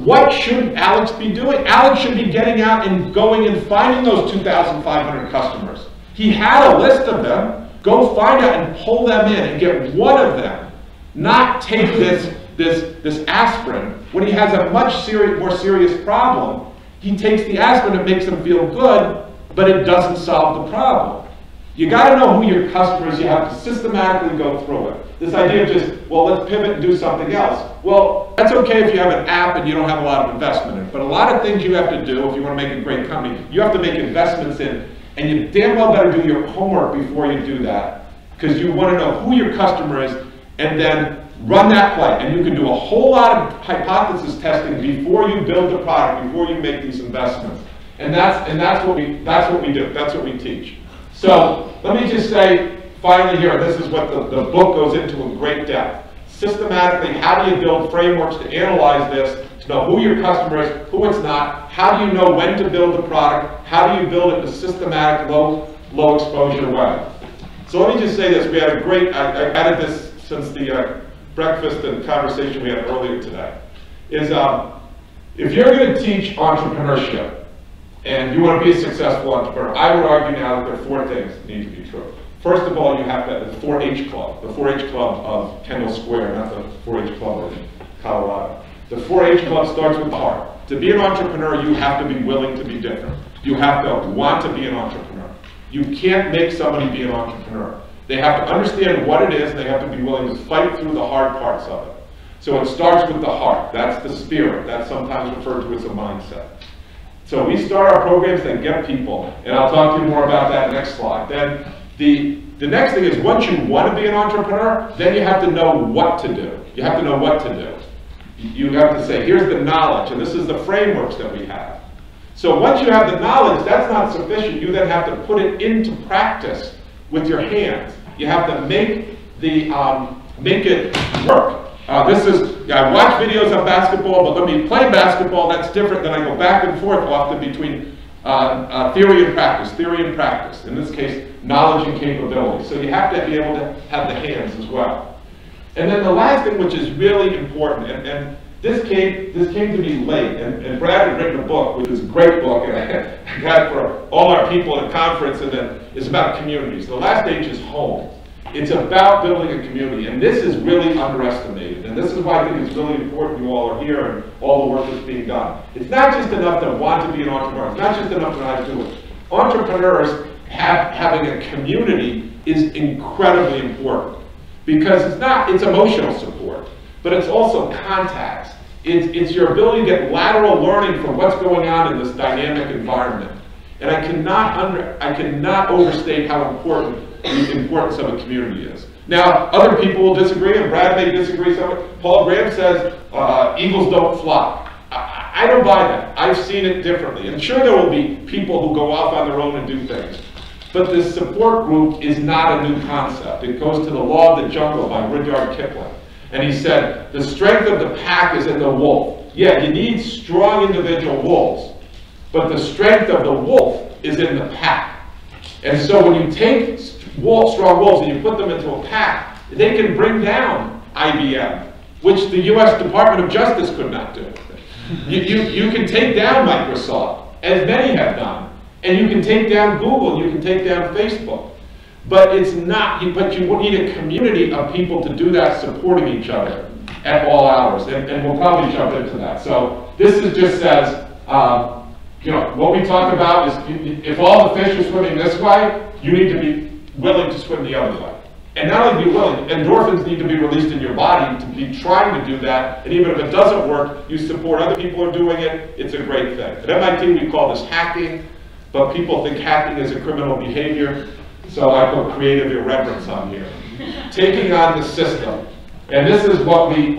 what should Alex be doing? Alex should be getting out and going and finding those 2,500 customers. He had a list of them. Go find out and pull them in and get one of them. Not take this aspirin. When he has a much more serious problem, he takes the aspirin, it makes him feel good, but it doesn't solve the problem. You got to know who your customer is. You have to systematically go through it. This idea of just, well, let's pivot and do something else. Well, that's okay if you have an app and you don't have a lot of investment in it. But a lot of things you have to do if you want to make a great company, you have to make investments in. And you damn well better do your homework before you do that. Because you want to know who your customer is and then run that play. And you can do a whole lot of hypothesis testing before you build the product, before you make these investments. And that's what we do. That's what we teach. So let me just say, finally here, this is what the book goes into in great depth. Systematically, how do you build frameworks to analyze this, to know who your customer is, who it's not, how do you know when to build the product, how do you build it in a systematic, low exposure way. So let me just say this, we had a great, I added this since the breakfast and conversation we had earlier today, is if you're going to teach entrepreneurship, and you want to be a successful entrepreneur, I would argue now that there are 4 things that need to be true. First of all, you have to have the 4-H Club, the 4-H Club of Kendall Square, not the 4-H Club in Colorado. The 4-H Club starts with the heart. To be an entrepreneur, you have to be willing to be different. You have to want to be an entrepreneur. You can't make somebody be an entrepreneur. They have to understand what it is, and they have to be willing to fight through the hard parts of it. So it starts with the heart. That's the spirit. That's sometimes referred to as a mindset. So we start our programs that get people, and I'll talk to you more about that next slide. Then the next thing is, once you want to be an entrepreneur, then you have to know what to do. You have to know what to do. You have to say, here's the knowledge, and this is the frameworks that we have. So once you have the knowledge, that's not sufficient. You then have to put it into practice with your hands. You have to make it work. I watch videos on basketball, but let me play basketball. That's different than I go back and forth often between theory and practice. In this case, knowledge and capability. So you have to be able to have the hands as well. And then the last thing, which is really important, and this came to me late, and Brad had written a book, which is a great book, and I got it for all our people at a conference, and then it's about communities. The last stage is home. It's about building a community, and this is really underestimated, and this is why I think it's really important you all are here and all the work that's being done. It's not just enough to want to be an entrepreneur. It's not just enough to know how to do it. Entrepreneurs having a community is incredibly important, because it's emotional support, but it's also contacts. It's your ability to get lateral learning from what's going on in this dynamic environment. And I cannot overstate how important the importance of a community is. Now, other people will disagree, and Brad may disagree. Paul Graham says eagles don't fly. I don't buy that. I've seen it differently. And sure, there will be people who go off on their own and do things. But this support group is not a new concept. It goes to the law of the jungle by Rudyard Kipling. And he said, the strength of the pack is in the wolf. Yeah, you need strong individual wolves. But the strength of the wolf is in the pack. And so when you take strong wolves and you put them into a pack, they can bring down IBM, which the US Department of Justice could not do. You can take down Microsoft, as many have done. And you can take down Google, and you can take down Facebook. But it's not, but you need a community of people to do that, supporting each other at all hours, and we'll probably jump into that. So this is just says, you know, what we talk about is if all the fish are swimming this way, you need to be willing to swim the other way. And not only be willing, endorphins need to be released in your body to be trying to do that, and even if it doesn't work, you support other people who are doing it, it's a great thing. At MIT we call this hacking, but people think hacking is a criminal behavior, so I put creative irreverence on here. Taking on the system. And this is what we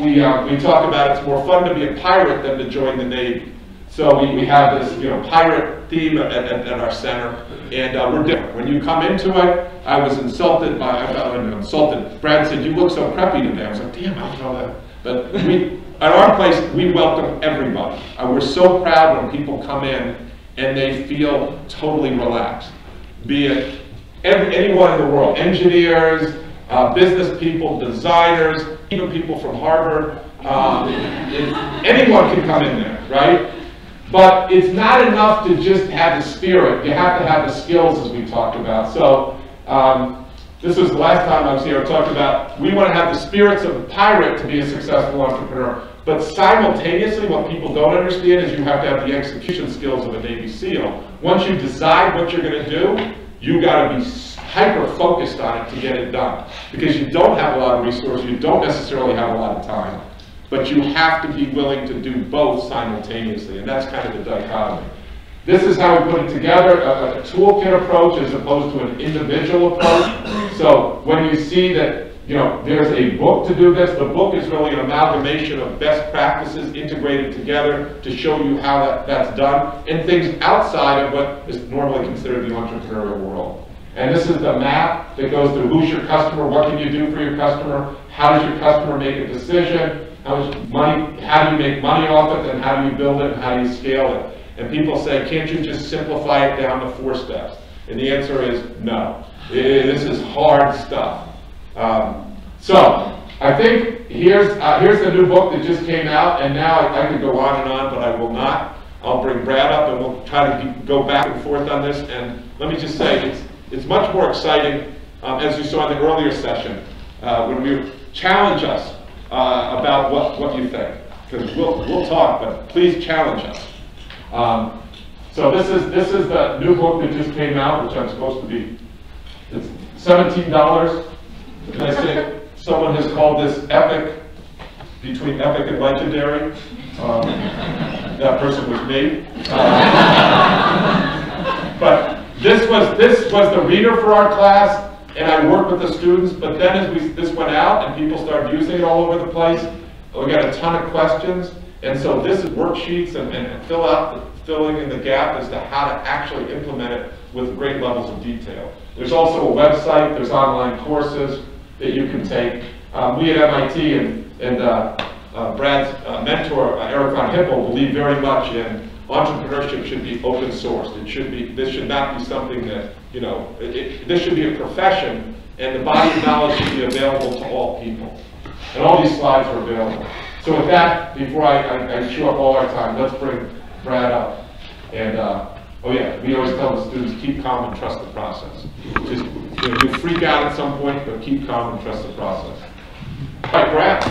talk about. It's more fun to be a pirate than to join the Navy. So we have this, you know, pirate theme at our center, and we're different. When you come into it, I was insulted by, I felt insulted. Brad said, "You look so preppy today." I was like, damn, I know that. But at our place, we welcome everybody. We're so proud when people come in and they feel totally relaxed. Be it anyone in the world, engineers, business people, designers, even people from Harvard. Anyone can come in there, right? But it's not enough to just have the spirit. You have to have the skills, as we talked about. So this was the last time I was here. I talked about we want to have the spirits of a pirate to be a successful entrepreneur. But simultaneously, what people don't understand is you have to have the execution skills of a Navy SEAL. Once you decide what you're going to do, you got to be hyper-focused on it to get it done. Because you don't have a lot of resources, you don't necessarily have a lot of time. But you have to be willing to do both simultaneously, and that's kind of the dichotomy. This is how we put it together, a toolkit approach as opposed to an individual approach. So when you see that, you know, there's a book to do this, the book is really an amalgamation of best practices integrated together to show you how that's done, and things outside of what is normally considered the entrepreneurial world. And this is the map that goes through who's your customer, what can you do for your customer, how does your customer make a decision, how do you make money off it, and how do you build it, and how do you scale it? And people say, can't you just simplify it down to 4 steps? And the answer is no. This is hard stuff. So I think here's the new book that just came out, and now I could go on and on, but I will not. I'll bring Brad up, and we'll try to go back and forth on this. And let me just say, it's much more exciting, as you saw in the earlier session, when we challenge us about what you think, because we'll talk, but please challenge us. So this is the new book that just came out, which I'm supposed to be. It's $17. And I say someone has called this epic, between epic and legendary. That person was me. But this was the reader for our class. And I worked with the students, but then as this went out and people started using it all over the place, we got a ton of questions. And so this is worksheets and filling in the gap as to how to actually implement it with great levels of detail. There's also a website, there's online courses that you can take. We at MIT and Brad's mentor, Eric von Hippel, believe very much in entrepreneurship should be open sourced. This should not be something that, you know, this should be a profession, and the body of knowledge should be available to all people. And all these slides are available. So with that, before I chew up all our time, let's bring Brad up. And oh yeah, we always tell the students, keep calm and trust the process. Just, you know, you freak out at some point, but keep calm and trust the process. All right, Brad.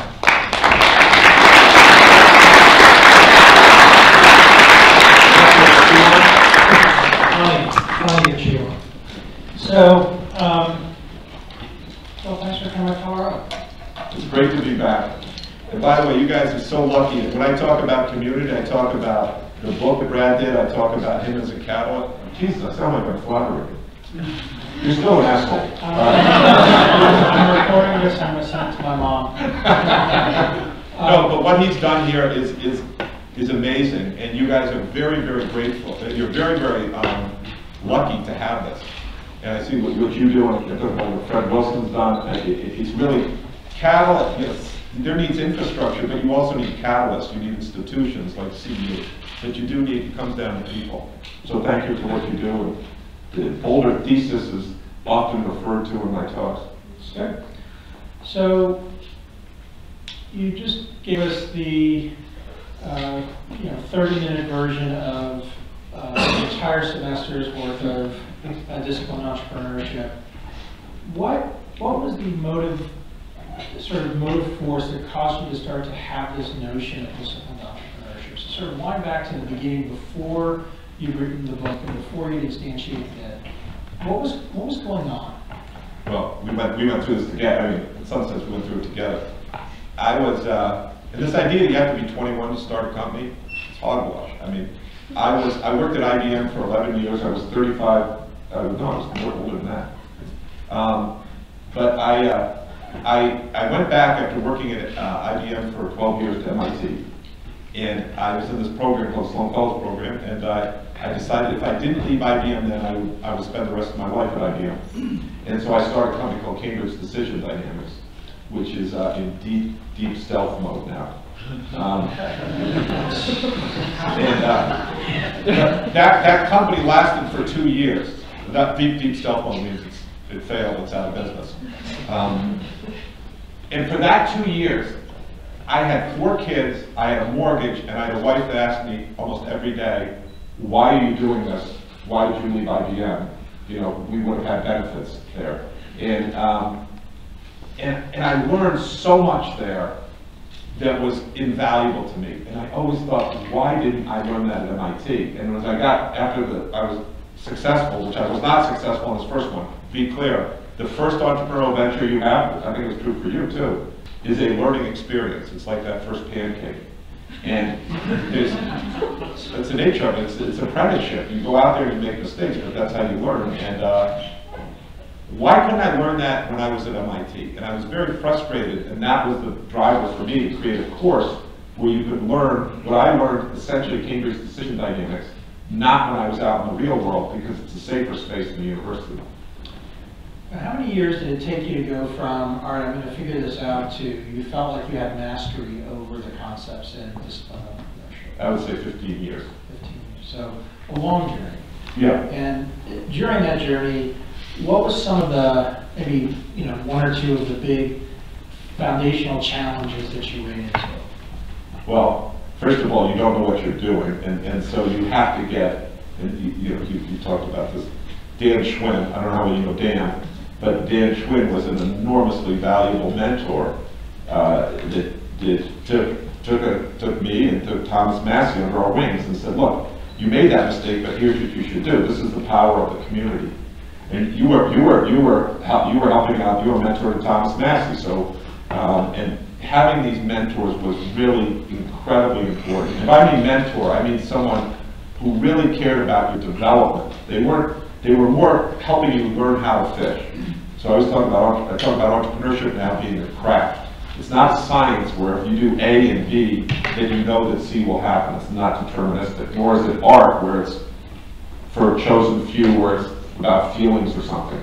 So, well, thanks for coming to Colorado. It's great to be back. And by the way, you guys are so lucky. When I talk about community, I talk about the book that Brad did, I talk about him as a catalyst. Jesus, I sound like my flattery. You're still an asshole. I'm recording this, I'm going to send it to my mom. No, but what he's done here is amazing, and you guys are very, very grateful. You're very, very lucky to have this. And I see what you do and what Fred Wilson's done. It's really catalyst. Yes, there needs infrastructure, but you also need catalysts. You need institutions like CU. But you do need, it comes down to people. So thank you for what you do. The Boulder thesis is often referred to in my talks. Okay. So you just gave us the 30-minute version of the entire semester's worth of discipline entrepreneurship. what was the motive, sort of motive force that caused you to start to have this notion of disciplined entrepreneurship? So sort of wind back to the beginning, before you'd written the book and before you'd instantiated it. What was going on? Well, we went through this together. I mean, in some sense, we went through it together. I was, and this idea that you have to be 21 to start a company, it's hogwash. I mean, I worked at IBM for 11 years. I was 35. No, I was more older than that. But I went back after working at IBM for 12 years to MIT. And I was in this program called Sloan Fellows Program, and I decided if I didn't leave IBM, then I would spend the rest of my life at IBM. And so I started a company called Cambridge Decision Dynamics, which is in deep stealth mode now. That company lasted for 2 years. That deep stealth mode means it failed, it's out of business. And for that 2 years, I had 4 kids, I had a mortgage, and I had a wife that asked me almost every day, why are you doing this? Why did you leave IBM? You know, we would have had benefits there. And I learned so much there that was invaluable to me. And I always thought, why didn't I learn that at MIT? And as I got, I was successful, which I was not successful in this first one. Be clear, the first entrepreneurial venture you have, I think it's true for you too, is a learning experience. It's like that first pancake. And it's the nature of it, it's apprenticeship. You go out there and you make mistakes, but that's how you learn. And why couldn't I learn that when I was at MIT? And I was very frustrated, and that was the driver for me to create a course where you could learn what I learned, essentially Cambridge Decision Dynamics, not when I was out in the real world, because it's a safer space than the university. How many years did it take you to go from, all right, I'm going to figure this out, to you felt like you had mastery over the concepts in discipline entrepreneurship? I would say 15 years. 15 years. So a long journey. Yeah. And during that journey, what was some of the, maybe, 1 or 2 of the big foundational challenges that you ran into? Well, first of all, you don't know what you're doing, and so you have to get, and you talked about this, Dan Schwinn, I don't know how you know Dan, but Dan Schwinn was an enormously valuable mentor that took me and took Thomas Massey under our wings and said, look, you made that mistake, but here's what you should do. This is the power of the community. And you were helping out, you were mentoring Thomas Massey, so, and having these mentors was really incredibly important. If I mean mentor, I mean someone who really cared about your development. They were more helping you learn how to fish. So I talk about entrepreneurship now being a craft. It's not science where if you do A and B, then you know that C will happen. It's not deterministic. Nor is it art where it's for a chosen few, where it's about feelings or something.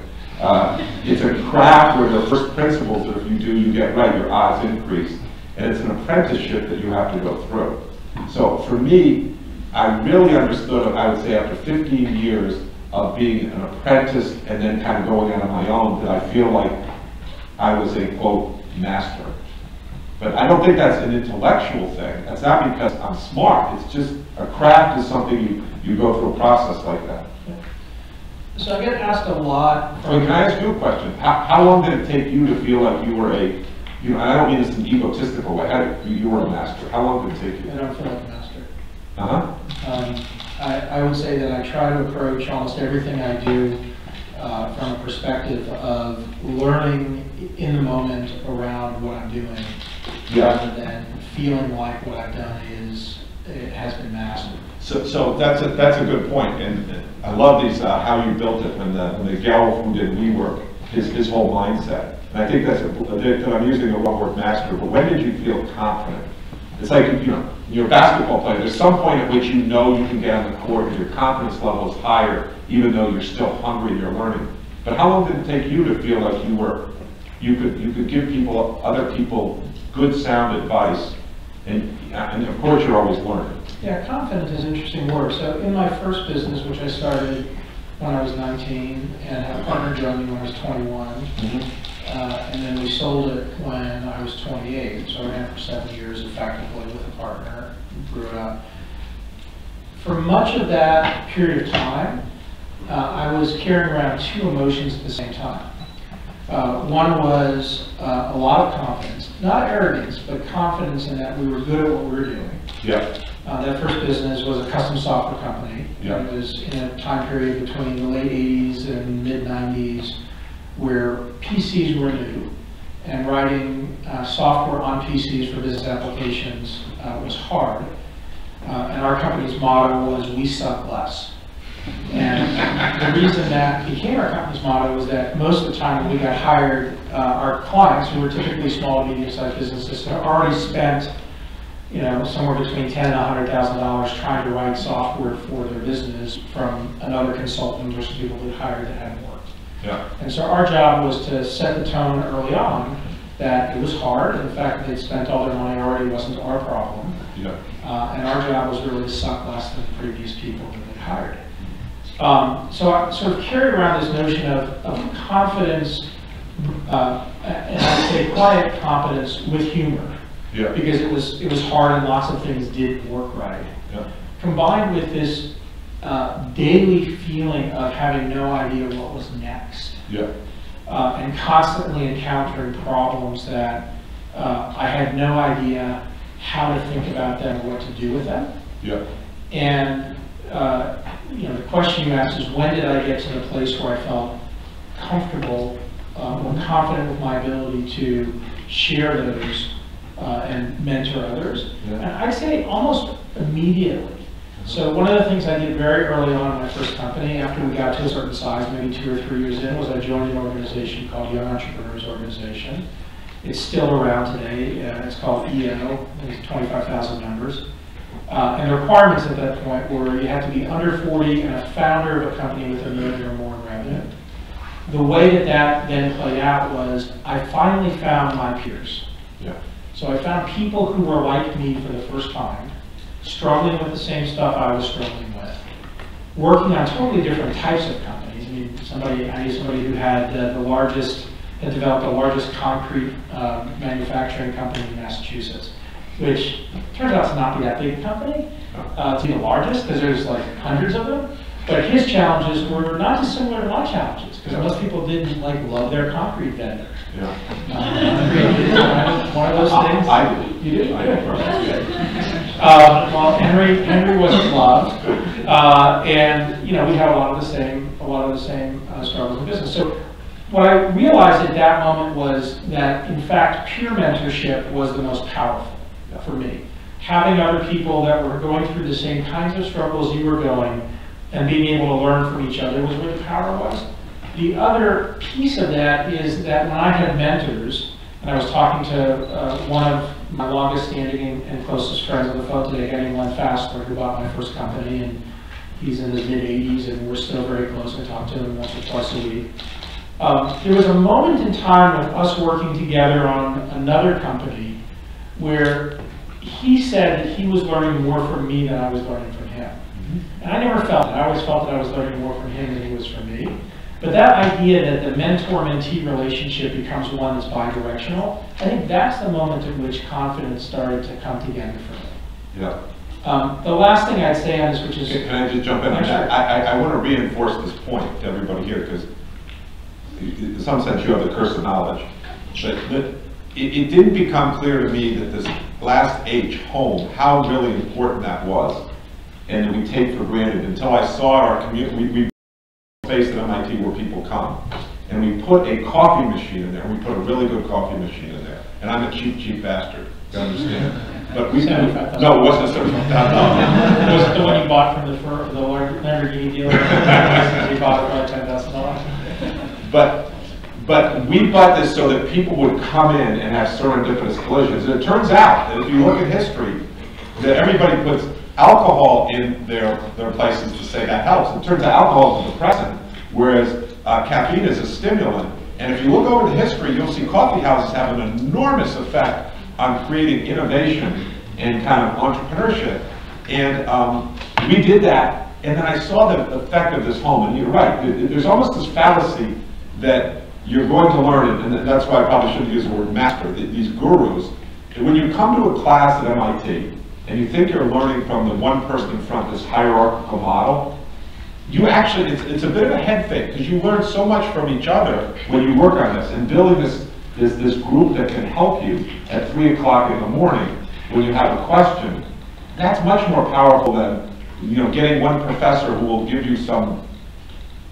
It's a craft where the first principles that if you do, you get right, your odds increase. And it's an apprenticeship that you have to go through. So for me, I really understood, I would say after 15 years of being an apprentice and then kind of going out on my own, that I feel like I was a, quote, master. But I don't think that's an intellectual thing. That's not because I'm smart. It's just a craft is something you go through a process like that. So I get asked a lot. So can I ask you a question? How long did it take you to feel like you were a, and I don't mean this in an egotistical way, you were a master. How long did it take you? I don't feel like a master. Uh-huh. I would say that I try to approach almost everything I do from a perspective of learning in the moment around what I'm doing, rather than feeling like what I've done has been mastered. So that's a good point, and I love these how you built it when the gal who did WeWork, his whole mindset. And I think I'm using the wrong word master, but when did you feel confident? It's like, you're a basketball player. There's some point at which you know you can get on the court and your confidence level is higher, even though you're still hungry and you're learning. But how long did it take you to feel like you could give other people good sound advice, and of course you're always learning. Yeah, confident is an interesting word. So in my first business, which I started when I was 19, and had a partner join me when I was 21, and then we sold it when I was 28. So I ran it for 7 years effectively with a partner, grew it up. For much of that period of time, I was carrying around 2 emotions at the same time. One was a lot of confidence, not arrogance, but confidence in that we were good at what we were doing. Yeah. That first business was a custom software company. Yeah. It was in a time period between the late 80s and mid 90s where PCs were new, and writing software on PCs for business applications was hard. And our company's motto was, "We suck less." And the reason that became our company's motto was that most of the time when we got hired, our clients, who were typically small and medium-sized businesses, had already spent, you know, somewhere between $10,000 and $100,000 trying to write software for their business from another consultant or some people we hired that hadn't worked. Yeah. And so our job was to set the tone early on that it was hard, and the fact that they'd spent all their money already wasn't our problem. Yeah. And our job was really to suck less than the previous people that they'd hired. So I sort of carried around this notion of confidence, and I'd say quiet confidence with humor. Yeah. Because it was hard and lots of things didn't work right. Yeah. Combined with this daily feeling of having no idea what was next. Yeah. And constantly encountering problems that I had no idea how to think about them or what to do with them. Yeah. And you know, the question you asked is, when did I get to the place where I felt comfortable or confident with my ability to share those and mentor others? Yeah. And I'd say almost immediately. So one of the things I did very early on in my first company, after we got to a certain size, maybe 2 or 3 years in, was I joined an organization called Young Entrepreneurs Organization. It's still around today. It's called EO. There's 25,000 members. And the requirements at that point were you had to be under 40 and a founder of a company with $1 million or more in revenue. The way that that then played out was I finally found my peers. Yeah. So I found people who were like me for the first time, struggling with the same stuff I was struggling with, working on totally different types of companies. I mean, I knew somebody who had had developed the largest concrete manufacturing company in Massachusetts, which turns out to not be that big a company, to be the largest, because there's like hundreds of them. But his challenges were not dissimilar to my challenges, because most people didn't love their concrete vendor. Yeah. One of those things. I did. You did? I did. Well, Henry wasn't loved, and you know we had a lot of the same struggles in business. So what I realized at that moment was that in fact peer mentorship was the most powerful for me. Having other people that were going through the same kinds of struggles you were going, and being able to learn from each other was where the power was. The other piece of that is that when I had mentors, and I was talking to one of my longest standing and closest friends on the phone today, Len Fassler, who bought my first company, and he's in his mid-80s, and we're still very close. I talk to him once or twice a week. There was a moment in time with us working together on another company where he said that he was learning more from me than I was learning from him. And I never felt it. I always felt that I was learning more from him than he was from me. But that idea that the mentor-mentee relationship becomes one that's bi-directional, I think that's the moment at which confidence started to come together for me. Yeah. The last thing I'd say on this, which is... Can I just jump in on that? I want to reinforce this point to everybody here, because in some sense you have the curse of knowledge. But it didn't become clear to me that this last H, home, how really important that was, and that we take for granted until I saw our community. We space at MIT where people come, and we put a coffee machine in there, and we put a really good coffee machine in there. And I'm a cheap bastard, you understand? But we no, it wasn't $75,000. Was it the one you bought from the Lamborghini dealer? You bought it for like $10,000. But we bought this so that people would come in and have serendipitous collisions. And it turns out that if you look at history, that everybody puts alcohol in their places to say that helps. It turns out alcohol is a depressant, whereas caffeine is a stimulant. And if you look over the history, you'll see coffee houses have an enormous effect on creating innovation and kind of entrepreneurship. And we did that, and then I saw the effect of this home. And you're right, there's almost this fallacy that you're going to learn, and that's why I probably shouldn't use the word master, these gurus. And when you come to a class at MIT, and you think you're learning from the one person in front, this hierarchical model, you actually, it's a bit of a head fake, because you learn so much from each other when you work on this, and building this group that can help you at 3 o'clock in the morning when you have a question. That's much more powerful than, you know, getting one professor who will give you some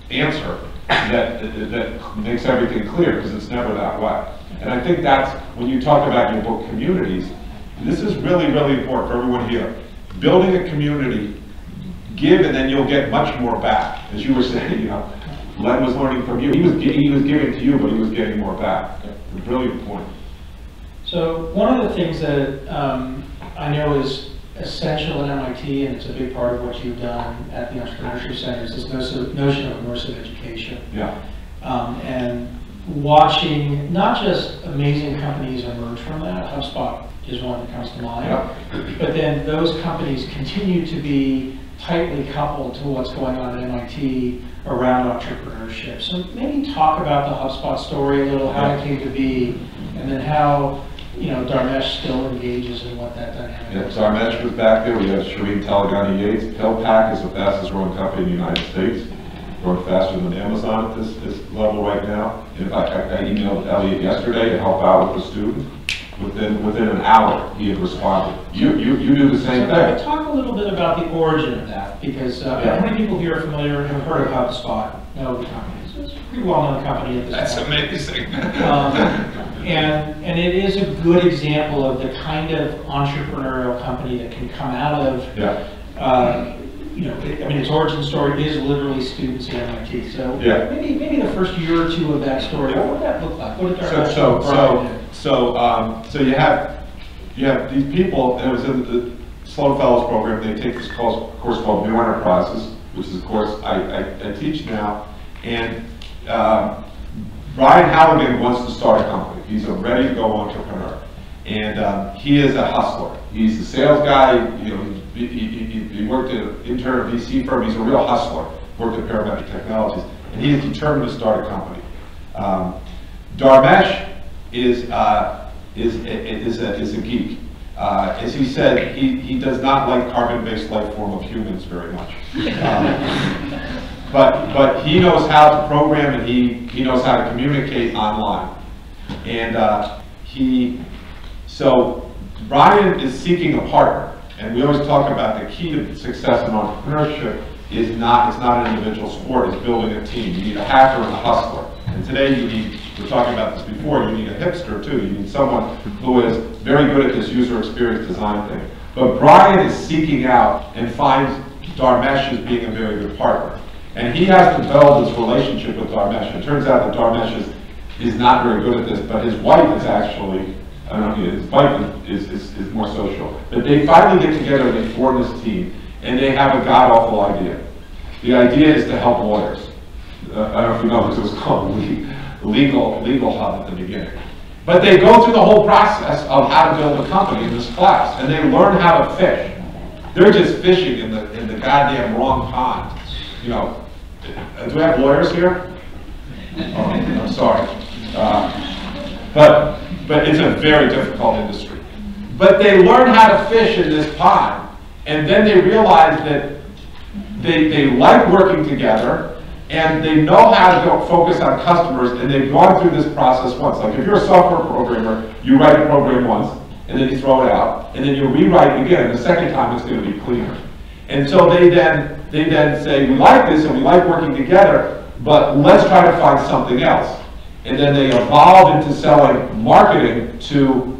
answer that makes everything clear, because it's never that way. And I think that's, when you talk about your book communities, this is really, really important for everyone here. Building a community, give and then you'll get much more back. As you were saying, you know, Len was learning from you. He was giving to you, but he was getting more back. A brilliant point. So one of the things that I know is essential at MIT, and it's a big part of what you've done at the Entrepreneurship Center, is this notion of immersive education. Yeah. And watching not just amazing companies emerge from that, HubSpot is one that comes to mind, but then those companies continue to be tightly coupled to what's going on at MIT around entrepreneurship. So maybe talk about the HubSpot story a little, how it came to be, and then how, you know, Dharmesh still engages in what that dynamic is. Yeah, Dharmesh was back there. We have Shireen Talagani-Yates. PillPack is the fastest growing company in the United States, growing faster than Amazon at this level right now. In fact, I emailed Elliot yesterday to help out with a student. Within an hour, he had responded. You do the same thing. Talk a little bit about the origin of that, because how many people here are familiar and have heard of HubSpot? Know the company. So it's a pretty well-known company at this point. That's amazing. And it is a good example of the kind of entrepreneurial company that can come out of, you know, I mean, its origin story is literally students at MIT. So maybe the first year or two of that story, what would that look like? What did Dharmesh So you have these people, and it was in the Sloan Fellows program. They take this course called New Enterprises, which is a course I teach now. And Brian Halligan wants to start a company. He's a ready-to-go entrepreneur, and he is a hustler. He's a sales guy. You know, he worked at an intern at a VC firm. He's a real hustler. Worked at Parametric Technologies, and he is determined to start a company. Dharmesh is a geek. As he said, he does not like carbon-based life form of humans very much. But he knows how to program, and he knows how to communicate online. And so Brian is seeking a partner. And we always talk about the key to success in entrepreneurship is not an individual sport, it's building a team. You need a hacker and a hustler. And today you need, we were talking about this before, you need a hipster too. You need someone who is very good at this user experience design thing. But Brian is seeking out and finds Dharmesh as being a very good partner. And he has to develop this relationship with Dharmesh. It turns out that Dharmesh is not very good at this, but his wife is actually, I don't know, his wife is more social. But they finally get together and they form this team, and they have a god-awful idea. The idea is to help lawyers. I don't know if you know this, it was called Legal Hub at the beginning. But they go through the whole process of how to build a company in this class, and they learn how to fish. They're just fishing in the goddamn wrong pond. You know, do we have lawyers here? Oh, I'm sorry. But it's a very difficult industry. But they learn how to fish in this pond, and then they realize that they like working together, and they know how to go focus on customers, and they've gone through this process once. Like if you're a software programmer, you write a program once, and then you throw it out, and then you rewrite again, and the second time it's going to be cleaner. And so they then say, we like this, and we like working together, but let's try to find something else. And then they evolve into selling marketing to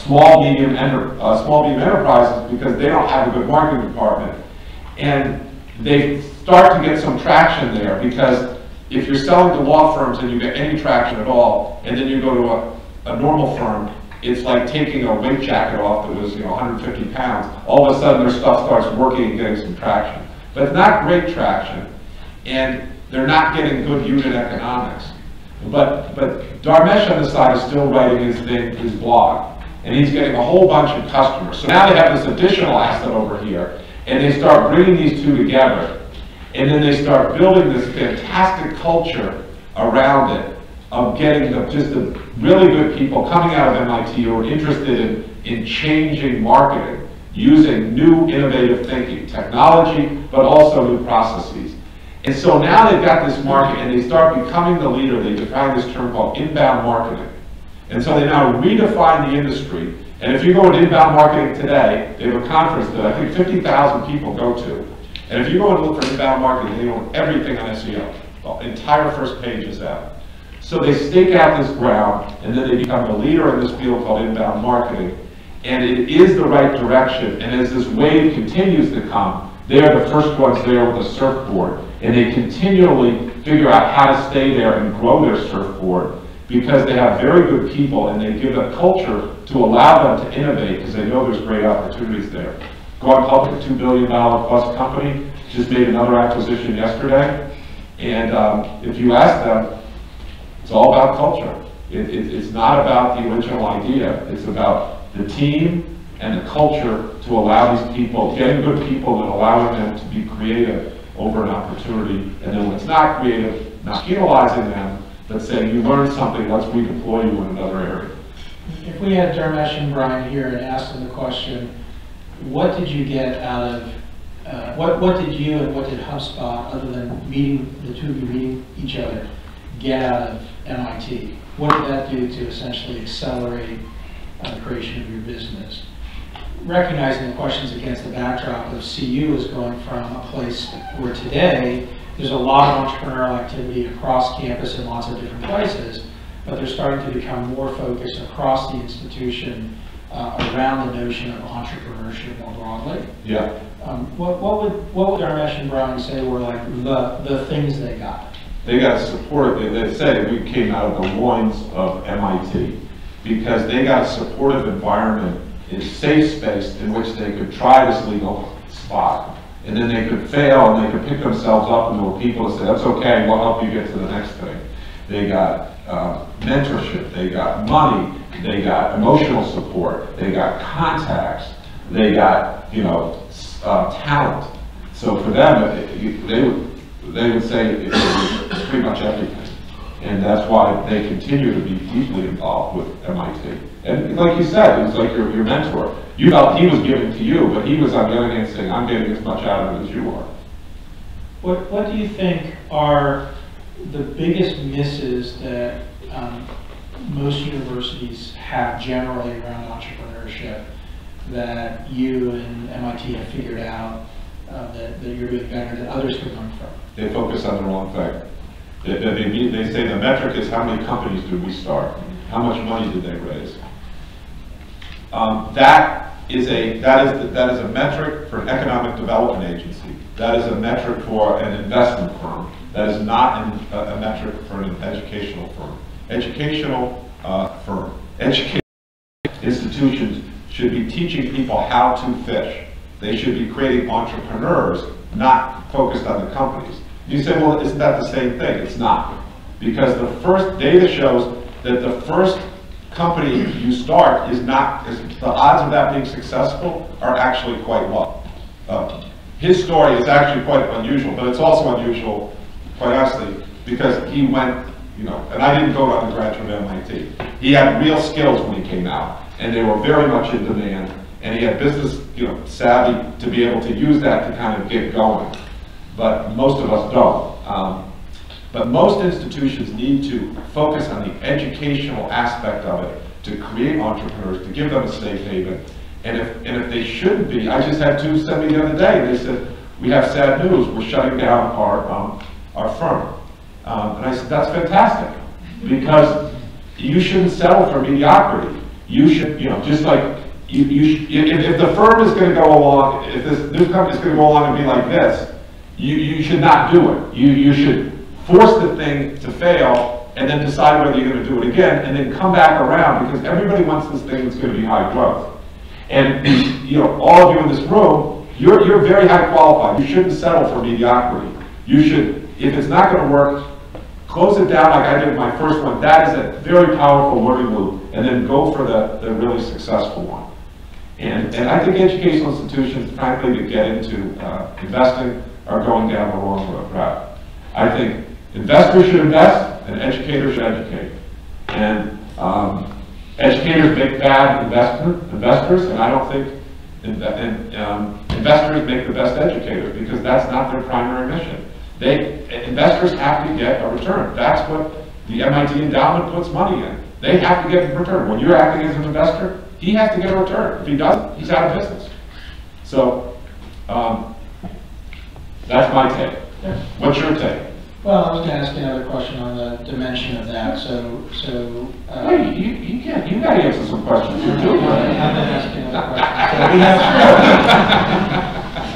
small, medium enterprises because they don't have a good marketing department. And they start to get some traction there, because if you're selling to law firms and you get any traction at all, and then you go to a normal firm, it's like taking a weight jacket off that was 150 pounds. All of a sudden their stuff starts working and getting some traction. But it's not great traction, and they're not getting good unit economics. But Dharmesh on the side is still writing his blog, and he's getting a whole bunch of customers. So now they have this additional asset over here, and they start bringing these two together, and then they start building this fantastic culture around it of getting just the really good people coming out of MIT who are interested in changing marketing, using new innovative thinking, technology, but also new processes. And so now they've got this market, and they start becoming the leader. They define this term called inbound marketing. And so they now redefine the industry. And if you go to inbound marketing today, they have a conference that I think 50,000 people go to. And if you go and look for inbound marketing, they own everything on SEO. The entire first page is out. So they stake out this ground, and then they become the leader in this field called inbound marketing. And it is the right direction. And as this wave continues to come, they are the first ones there with a surfboard. And they continually figure out how to stay there and grow their surfboard, because they have very good people and they give a culture to allow them to innovate, because they know there's great opportunities there. Going public, a $2 billion plus company, just made another acquisition yesterday. And if you ask them, it's all about culture. It's not about the original idea. It's about the team and the culture to allow these people, getting good people and allowing them to be creative over an opportunity. And then when it's not creative, not penalizing them, but saying, you learned something, let's redeploy you in another area. If we had Dharmesh and Brian here and asked them the question, what did you get out of, what did you and what did HubSpot, other than meeting, the two of you meeting each other, get out of MIT? What did that do to essentially accelerate the creation of your business? Recognizing the questions against the backdrop of CU is going from a place where today there's a lot of entrepreneurial activity across campus in lots of different places, but they're starting to become more focused across the institution around the notion of entrepreneurship more broadly. Yeah. What would Dharmesh and Brian say were like the things they got? They got support. They said we came out of the loins of MIT because they got a supportive environment, a safe space in which they could try this legal spot. And then they could fail and they could pick themselves up, and there were people that said, that's okay, we'll help you get to the next thing. They got mentorship, they got money, they got emotional support, they got contacts, they got, talent. So for them, they would say it was pretty much everything. And that's why they continue to be deeply involved with MIT. And like you said, it was like your mentor. You felt he was giving to you, but he was on the other hand saying, I'm getting as much out of it as you are. What do you think are the biggest misses that most universities have generally around entrepreneurship that you and MIT have figured out that you're doing better that others could learn from? They focus on the wrong thing. They say the metric is how many companies did we start? How much money did they raise? That is a metric for an economic development agency. That is a metric for an investment firm. That is not a metric for an educational firm. Educational institutions should be teaching people how to fish. They should be creating entrepreneurs, not focused on the companies. You say, well, isn't that the same thing? It's not. Because the first data shows that the first company you start the odds of that being successful are actually quite low. His story is actually quite unusual, but it's also unusual, quite honestly, because he went, and I didn't go to undergraduate at MIT. He had real skills when he came out, and they were very much in demand, and he had business, savvy to be able to use that to kind of get going. But most of us don't. But most institutions need to focus on the educational aspect of it to create entrepreneurs, to give them a safe haven. And if they shouldn't be, I just had two send me the other day, they said, we have sad news, we're shutting down our firm. And I said, that's fantastic, because you shouldn't settle for mediocrity. You should, just like, if the firm is going to go along, if this new company is going to go along and be like this, you should not do it. You should force the thing to fail and then decide whether you're going to do it again and then come back around, because everybody wants this thing that's going to be high growth. And all of you in this room, you're very high qualified. You shouldn't settle for mediocrity. You should, if it's not going to work, close it down like I did with my first one. That is a very powerful learning loop, and then go for the really successful one. And I think educational institutions, frankly, to get into investing are going down the wrong route. I think investors should invest and educators should educate. And educators make bad investors, and I don't think investors make the best educators, because that's not their primary mission. Investors have to get a return. That's what the MIT endowment puts money in. They have to get a return. When you're acting as an investor, he has to get a return. If he doesn't, he's out of business. So, that's my take. What's your take? Well, I was going to ask you another question on the dimension of that. Hey, you got to answer some questions here too. I'm going to ask you another question. So we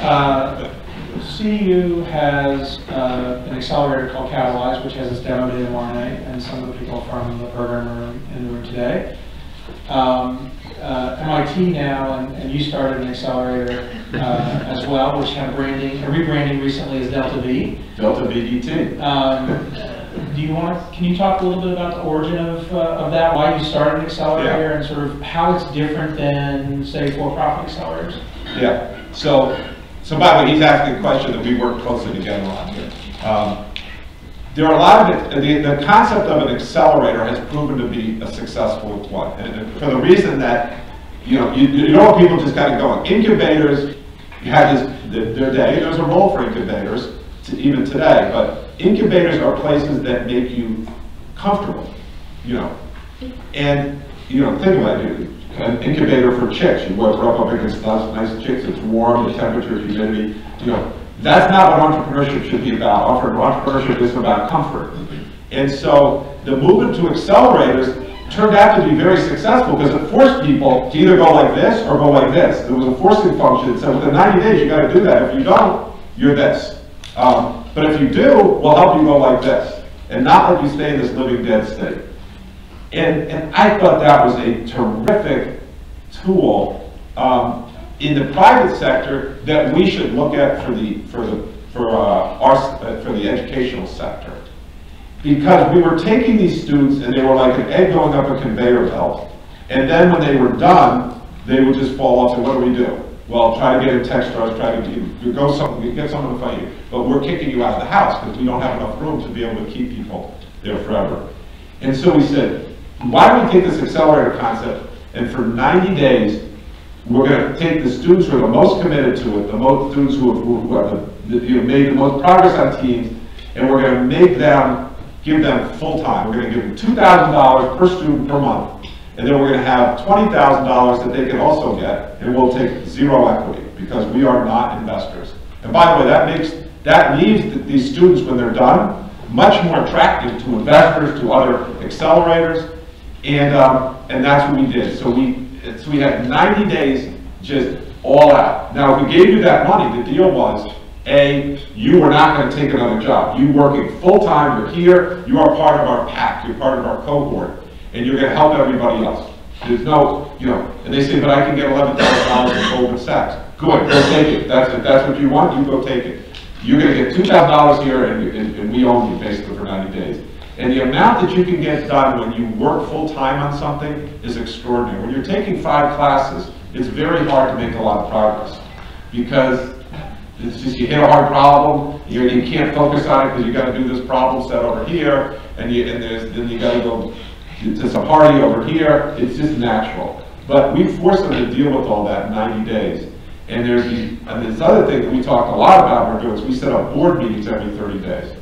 have, CU has an accelerator called Catalyze, which has its demo day tomorrow night, and some of the people from the program are in the room today. MIT now, and you started an accelerator as well, which had rebranding recently as Delta V. Delta VDT. Can you talk a little bit about the origin of that, why you started an accelerator, and sort of how it's different than, say, for-profit accelerators? Yeah. So by the way, he's asking a question that we work closely together on here. There are a lot of the concept of an accelerator has proven to be a successful one, and for the reason that you know what people just kind of going. Incubators had their day. There's a role for incubators even today, but incubators are places that make you comfortable, and think about it. An incubator for chicks. You rub up against nice chicks. It's warm. The temperature, humidity. That's not what entrepreneurship should be about. Entrepreneurship is about comfort. And so the movement to accelerators turned out to be very successful because it forced people to either go like this or go like this. There was a forcing function that said within 90 days you got to do that. If you don't, you're this. But if you do, we'll help you go like this and not let you stay in this living dead state. And I thought that was a terrific tool in the private sector that we should look at for the educational sector, because we were taking these students and they were like an egg going up a conveyor belt, and then when they were done, they would just fall off. And what do we do? Well, try to get in Techstars, try to get someone to fight you, but we're kicking you out of the house because we don't have enough room to be able to keep people there forever. And so we said, why don't we take this accelerator concept, and for 90 days, we're going to take the students who are the most committed to it, the students who have made the most progress on teams, and we're going to give them full time. We're going to give them $2,000 per student per month, and then we're going to have $20,000 that they can also get, and we'll take zero equity because we are not investors. And by the way, that leaves these students, when they're done, much more attractive to investors, to other accelerators. And that's what we did. So we had 90 days just all out. Now, if we gave you that money, the deal was, A, you were not going to take another job. You working full time, you're here, you are part of our pack, you're part of our cohort, and you're going to help everybody else. There's no, and they say, but I can get $11,000 from Goldman Sachs. Good, go take it. If that's what you want, you go take it. You're going to get $2,000 here, and we own you basically for 90 days. And the amount that you can get done when you work full time on something is extraordinary. When you're taking 5 classes, it's very hard to make a lot of progress because it's just you hit a hard problem, you can't focus on it because you got to do this problem set over here, and then you got to go to some party over here. It's just natural. But we force them to deal with all that in 90 days. And there's this other thing that we talk a lot about we're doing is we set up board meetings every 30 days.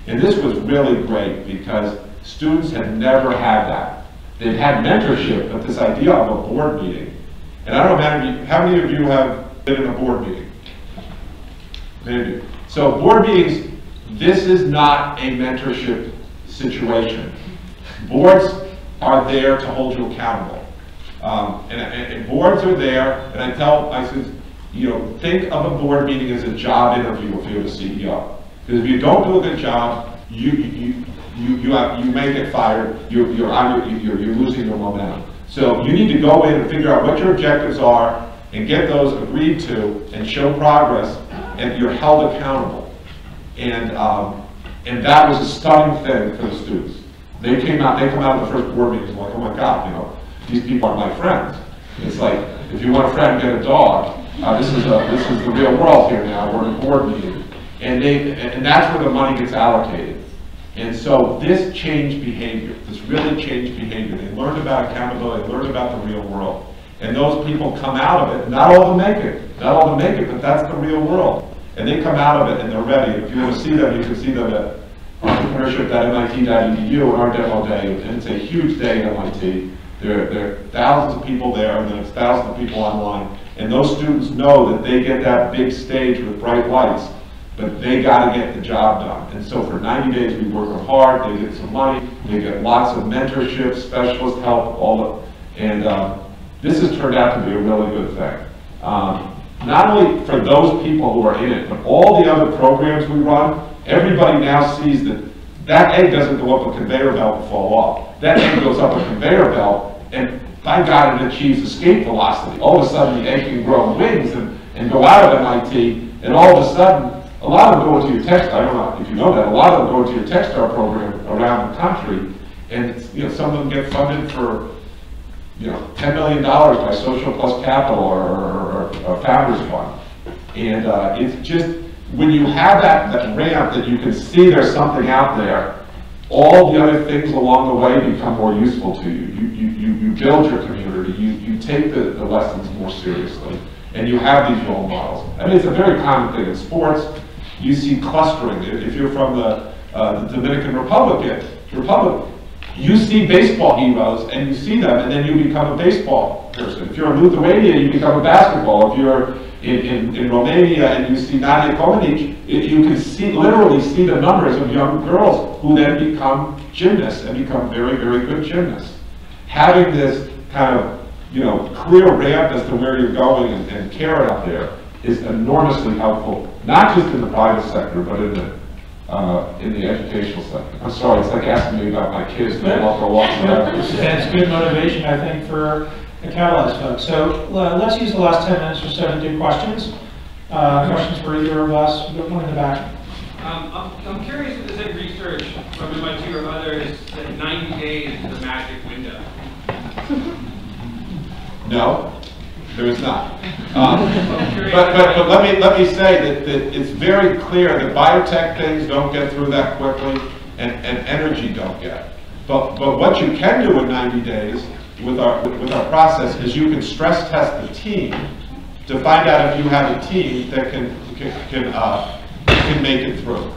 And this was really great because students had never had that. They've had mentorship, but this idea of a board meeting. And I don't know how many of you have been in a board meeting? Many of you. So board meetings, this is not a mentorship situation. Boards are there to hold you accountable. And boards are there, and I said, think of a board meeting as a job interview if you're the CEO. Because if you don't do a good job, you may get fired. You're losing your momentum. So you need to go in and figure out what your objectives are and get those agreed to and show progress, and you're held accountable. And that was a stunning thing for the students. They come out of the first board meeting like, oh my God, these people are my friends. It's like if you want a friend, get a dog. This is the real world here now. We're in a board meeting. And that's where the money gets allocated. And so this changed behavior. This really changed behavior. They learned about accountability. They learned about the real world. And those people come out of it. Not all of them make it. Not all of them make it, but that's the real world. And they come out of it and they're ready. If you want to see them, you can see them at entrepreneurship.mit.edu on our demo day. And it's a huge day at MIT. There are thousands of people there, and then it's thousands of people online. And those students know that they get that big stage with bright lights, but they got to get the job done. And so for 90 days, we work them hard. They get some money. They get lots of mentorship, specialist help, all of it. And this has turned out to be a really good thing. Not only for those people who are in it, but all the other programs we run, everybody now sees that that egg doesn't go up a conveyor belt and fall off. That egg goes up a conveyor belt, and by God, it achieves escape velocity. All of a sudden, the egg can grow wings and go out of MIT, and all of a sudden, a lot of them go into your Techstar. I don't know if you know that. A lot of them go into your Techstar program around the country, and some of them get funded for $10 million by Social Plus Capital or Founders Fund. And it's just, when you have that ramp that you can see there's something out there, all the other things along the way become more useful to you. You build your community, you take the lessons more seriously, and you have these role models. I mean, it's a very common thing in sports. You see clustering. If you're from the Dominican Republic, you see baseball heroes, and you see them, and then you become a baseball person. If you're in Lithuania, you become a basketball. If you're in Romania and you see Nadia Comaneci, you can literally see the numbers of young girls who then become gymnasts and become very, very good gymnasts. Having this kind of clear ramp as to where you're going and carrot up there is enormously helpful, not just in the private sector, but in the educational sector. I'm sorry, it's like asking me about my kids. They walk for a walk. It's good motivation, I think, for the Catalyze folks. So let's use the last 10 minutes or so to do questions. Questions for either of us. We've got one in the back. I'm curious if there's any research from MIT or others that 90 days is the magic window. No, there is not. But let me say that it's very clear that biotech things don't get through that quickly, and energy don't get. But what you can do in 90 days with our process is you can stress test the team to find out if you have a team that can make it through.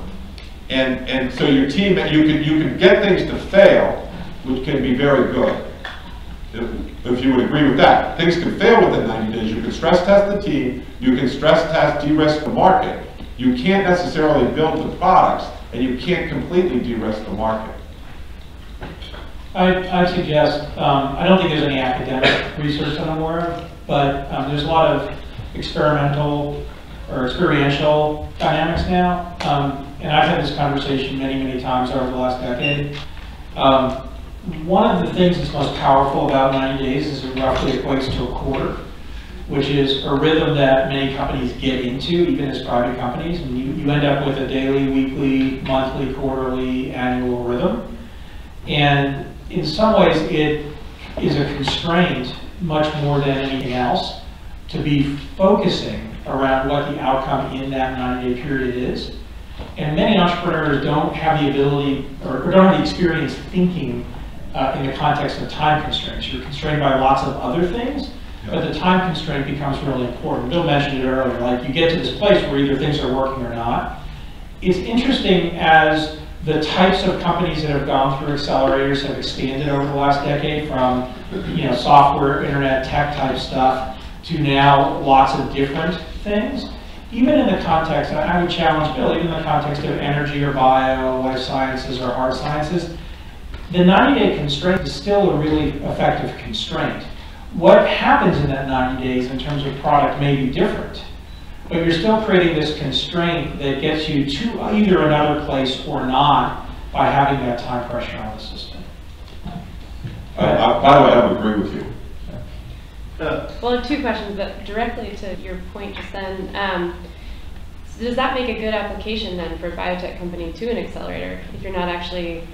And so your team, you can get things to fail, which can be very good. If you would agree with that. Things can fail within 90 days. You can stress test the team, you can stress test, de-risk the market. You can't necessarily build the products, and you can't completely de-risk the market. I'd suggest, I don't think there's any academic research that I'm aware of, but there's a lot of experimental or experiential dynamics now. And I've had this conversation many, many times over the last decade. One of the things that's most powerful about 90 days is it roughly equates to a quarter, which is a rhythm that many companies get into, even as private companies. And you end up with a daily, weekly, monthly, quarterly, annual rhythm. And in some ways, it is a constraint, much more than anything else, to be focusing around what the outcome in that 90-day period is. And many entrepreneurs don't have the ability or don't have the experience thinking in the context of time constraints. You're constrained by lots of other things, but the time constraint becomes really important. Bill mentioned it earlier, like you get to this place where either things are working or not. It's interesting as the types of companies that have gone through accelerators have expanded over the last decade from software, internet, tech type stuff to now lots of different things. Even in the context, and I would challenge Bill, even in the context of energy or bio, life sciences or hard sciences, the 90-day constraint is still a really effective constraint. What happens in that 90 days in terms of product may be different, but you're still creating this constraint that gets you to either another place or not by having that time pressure on the system. By the way, I would agree with you. Well, two questions, but directly to your point just then, does that make a good application then for a biotech company to an accelerator if you're not actually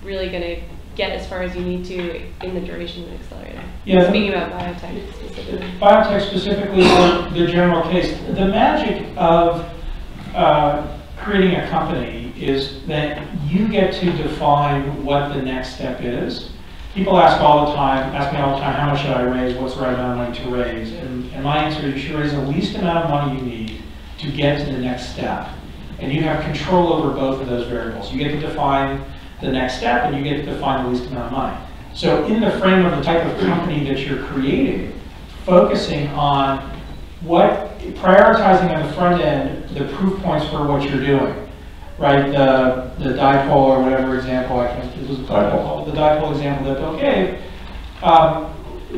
really going to get as far as you need to in the duration of an accelerator? Yeah, speaking about biotech specifically. Biotech specifically, or the general case, the magic of creating a company is that you get to define what the next step is. People ask me all the time, how much should I raise, what's the right amount of money to raise? And my answer is you should raise the least amount of money you need to get to the next step. And you have control over both of those variables. You get to define the next step, and you get to define the least amount of money. So in the frame of the type of company that you're creating, focusing on prioritizing on the front end, the proof points for what you're doing, right? The dipole or whatever example, it was the dipole example that Bill gave,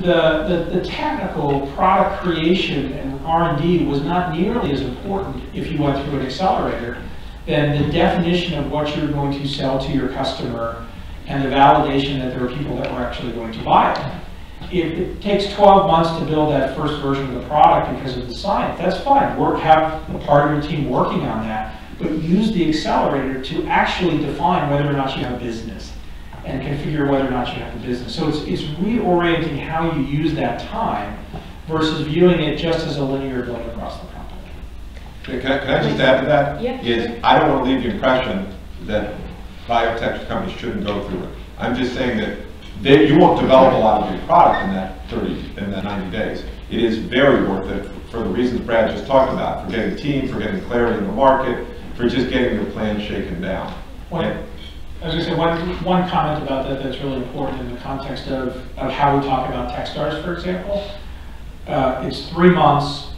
the technical product creation and R&D was not nearly as important if you went through an accelerator than the definition of what you're going to sell to your customer and the validation that there are people that were actually going to buy it. If it takes 12 months to build that first version of the product because of the science, that's fine. Have a part of your team working on that, but use the accelerator to actually define whether or not you have a business and configure whether or not you have a business. So it's reorienting how you use that time versus viewing it just as a linear build across the company. Can I just add to that? Yeah. I don't want to leave the impression that biotech companies shouldn't go through it. I'm just saying that you won't develop a lot of your product in that 90 days. It is very worth it for the reasons Brad just talked about, for getting team, for getting clarity in the market, for just getting your plan shaken down. I was going to say one comment about that that's really important in the context of how we talk about Techstars, for example. It's 3 months.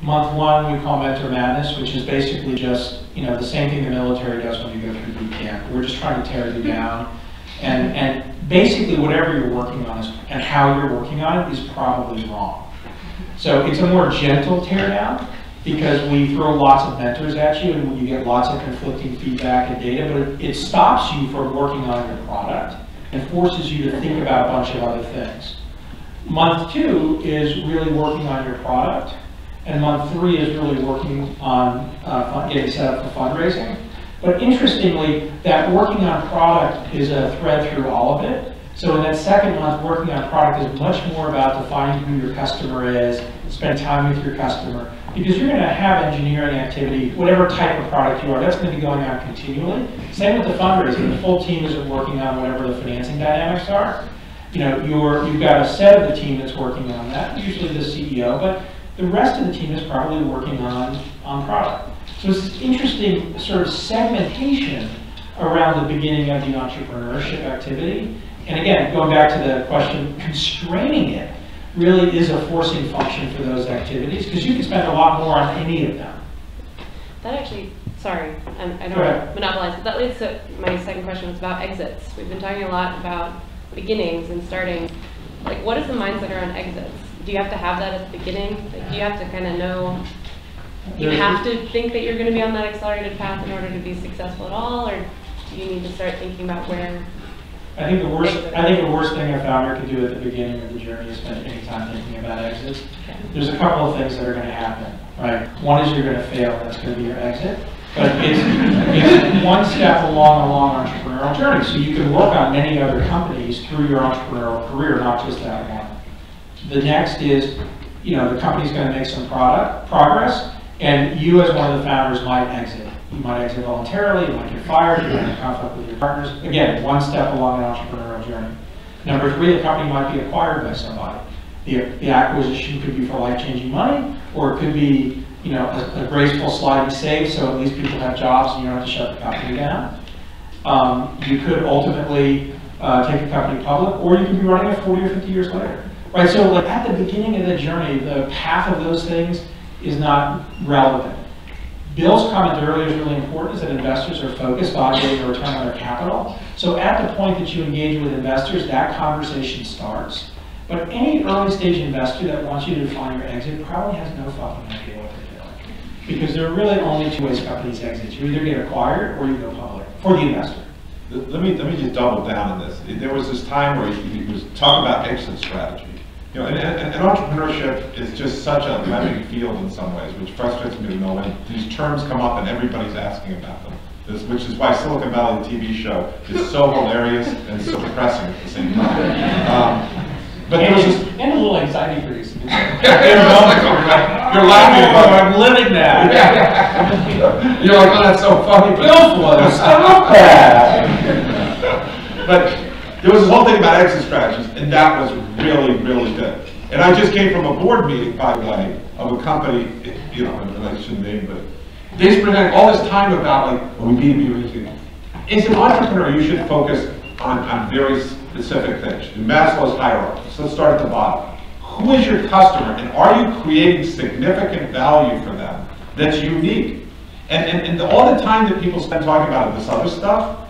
Month 1 we call Mentor Madness, which is basically just the same thing the military does when you go through boot camp. We're just trying to tear you down, and basically whatever you're working on and how you're working on it is probably wrong. So it's a more gentle tear down because we throw lots of mentors at you and you get lots of conflicting feedback and data, but it stops you from working on your product and forces you to think about a bunch of other things. Month 2 is really working on your product. And month 3 is really working on getting set up for fundraising. But interestingly, that working on product is a thread through all of it. So in that second month, working on product is much more about defining who your customer is, spend time with your customer, because you're going to have engineering activity, whatever type of product you are, that's going to be going on continually. Same with the fundraising. The full team isn't working on whatever the financing dynamics are. You've got a set of the team that's working on that, usually the CEO, but the rest of the team is probably working on product. So it's this interesting sort of segmentation around the beginning of the entrepreneurship activity. And again, going back to the question, constraining it really is a forcing function for those activities because you can spend a lot more on any of them. That actually, sorry, I don't want to monopolize, but that leads to my second question, was about exits. We've been talking a lot about beginnings and starting. Like, what is the mindset around exits? Do you have to have that at the beginning? Like, do you have to kind of know, do you have to think that you're going to be on that accelerated path in order to be successful at all, or do you need to start thinking about where? I think the worst thing a founder can do at the beginning of the journey is spend any time thinking about exits. Okay. There's a couple of things that are going to happen, right? One is you're going to fail, that's going to be your exit. But it's one step along a long entrepreneurial journey. So you can work on many other companies through your entrepreneurial career, not just that one. The next is, the company's going to make some progress, and you as one of the founders might exit. You might exit voluntarily, you might get fired, you might have conflict with your partners. Again, one step along an entrepreneurial journey. Number 3, the company might be acquired by somebody. The acquisition could be for life-changing money, or it could be a graceful sliding save, so at least people have jobs and you don't have to shut the company down. You could ultimately take a company public, or you could be running it 40 or 50 years later. Right, so like at the beginning of the journey, the path of those things is not relevant. Bill's comment earlier is really important, is that investors are focused on getting a return on their capital. So at the point that you engage with investors, that conversation starts. But any early stage investor that wants you to define your exit probably has no fucking idea what they're doing. Because there are really only 2 ways companies exit. You either get acquired or you go public, for the investor. Let me just double down on this. There was this time where he was talking about exit strategy. And entrepreneurship is just such a lemming field in some ways, which frustrates me to know when these terms come up and everybo's asking about them. Which is why Silicon Valley, the TV show, is so hilarious and so depressing at the same time. But there was this, and a little anxiety producing. You're laughing, I'm living that. You're like, oh, that's so funny. Bill's one, stop that. But there was this whole thing about exit strategies, and that was really, really good. And I just came from a board meeting, by the way, of a company, you know, I shouldn't name, but they spend all this time about like, oh, we need to be. As an entrepreneur, you should focus on very specific things. In Maslow's hierarchy, so let's start at the bottom. Who is your customer, and are you creating significant value for them that's unique? And all the time that people spend talking about this other stuff,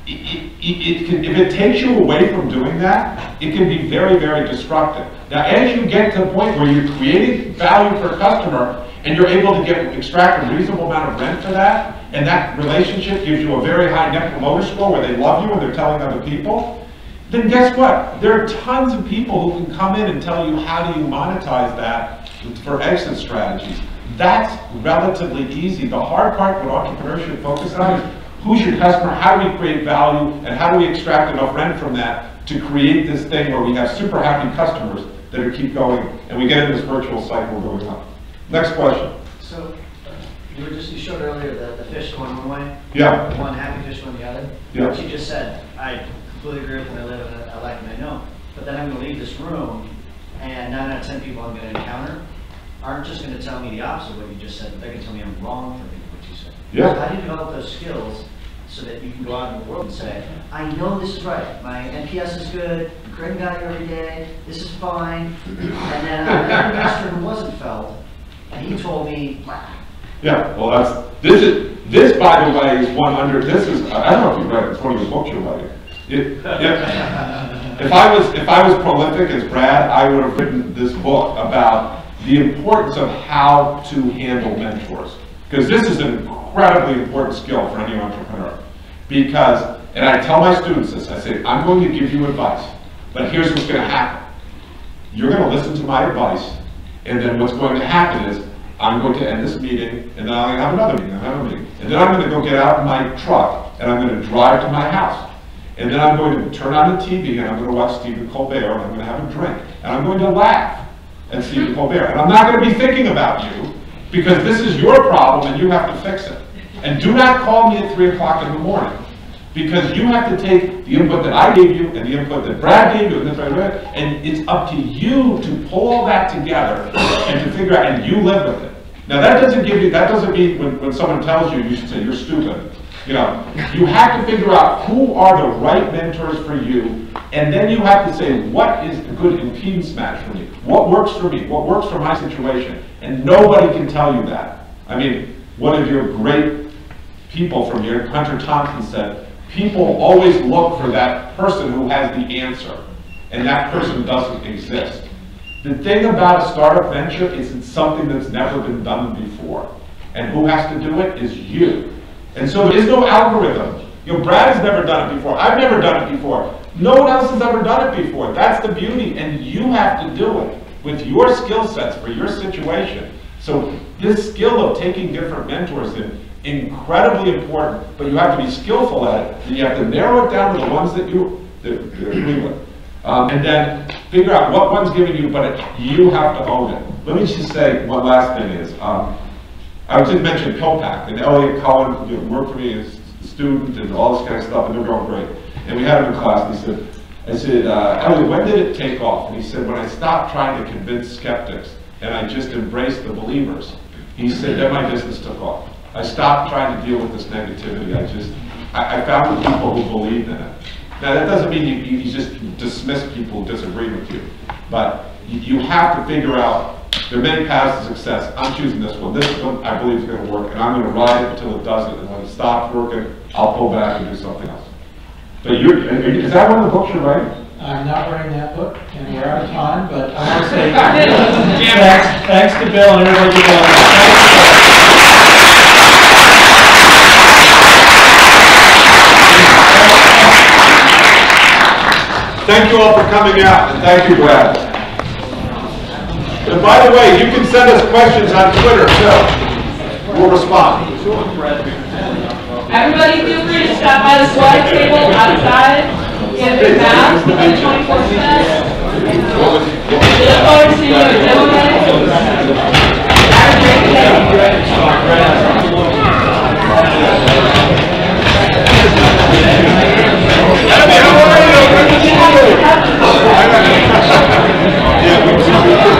if it takes you away from doing that, it can be very, very destructive. Now, as you get to the point where you're creating value for a customer, and you're able to extract a reasonable amount of rent for that, and that relationship gives you a very high net promoter score where they love you and they're telling other people, then guess what? There are tons of people who can come in and tell you how do you monetize that for exit strategies. That's relatively easy. The hard part what entrepreneurship focuses on is who's your customer, how do we create value, and how do we extract enough rent from that to create this thing where we have super happy customers that are keep going, and we get in this virtual cycle going on. Next question. So, you showed earlier the fish going one way. Yeah. One happy fish going the other. Yeah. What you just said, I completely agree with what I live and I like and I know. But then I'm going to leave this room, and 9 out of 10 people I'm going to encounter aren't just going to tell me the opposite of what you just said, but they're going to tell me I'm wrong for thinking what you said. Yeah. So how do you develop those skills so that you can go out in the world and say, I know this is right, my NPS is good, I'm creating value every day, this is fine, and then I met an investor who wasn't Feld, and he told me, wow. Yeah, well this by the way is one under, this is, I don't know if you've read it, it's one of the books you're writing. If I was prolific as Brad, I would have written this book about the importance of how to handle mentors. Because this is an incredibly important skill for any entrepreneur. Because, and I tell my students this, I say, I'm going to give you advice, but here's what's going to happen. You're going to listen to my advice, and then what's going to happen is, I'm going to end this meeting, and then I'm going to have another meeting, and then I'm going to go get out in my truck, and I'm going to drive to my house. And then I'm going to turn on the TV, and I'm going to watch Stephen Colbert, and I'm going to have a drink. And I'm going to laugh at Stephen Colbert. And I'm not going to be thinking about you, because this is your problem, and you have to fix it. And do not call me at 3 o'clock in the morning, because you have to take the input that I gave you, and the input that Brad gave you, and it's up to you to pull all that together, and to figure out, and you live with it. Now that doesn't mean when someone tells you, you should say, you're stupid. You know, you have to figure out who are the right mentors for you, and then you have to say, what is a good impedance match for me? What works for me? What works for my situation? And nobody can tell you that. I mean, one of your great people from here, Hunter Thompson, said, people always look for that person who has the answer, and that person doesn't exist. The thing about a startup venture is it's something that's never been done before. And who has to do it is you. And so there is no algorithm. You know, Brad has never done it before. I've never done it before. No one else has ever done it before. That's the beauty. And you have to do it with your skill sets for your situation. So this skill of taking different mentors is incredibly important, but you have to be skillful at it. And you have to narrow it down to the ones that you agree with. And then figure out what one's giving you, but you have to own it. Let me just say one last thing is, I just mentioned PillPack, and Elliot Cohen worked for me as a student and all this kind of stuff, and they're going great. And we had him in class, and I said, Elliot, when did it take off? And he said, when I stopped trying to convince skeptics, and I just embraced the believers. He said, then my business took off. I stopped trying to deal with this negativity. I found the people who believed in it. Now that doesn't mean you just dismiss people who disagree with you, but you have to figure out, there are many paths to success. I'm choosing this one. This one I believe is going to work, and I'm going to ride it until it doesn't, and when it stops working, I'll pull back and do something else. But is that one of the books you're writing? I'm not writing that book, and we're out of time, but I want to say thanks to Bill and everybody else. Thank you all for coming out, and thank you, Brad. And by the way, you can send us questions on Twitter, too. We'll respond. Everybody feel free to stop by the squad table outside. Get a mask with 24%. We look forward to seeing you at demo day. Have a great day. Yeah,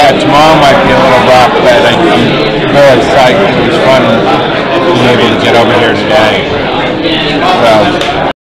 Yeah, tomorrow might be a little rough, but I'm really psyched. It was fun being able to get over here today. So.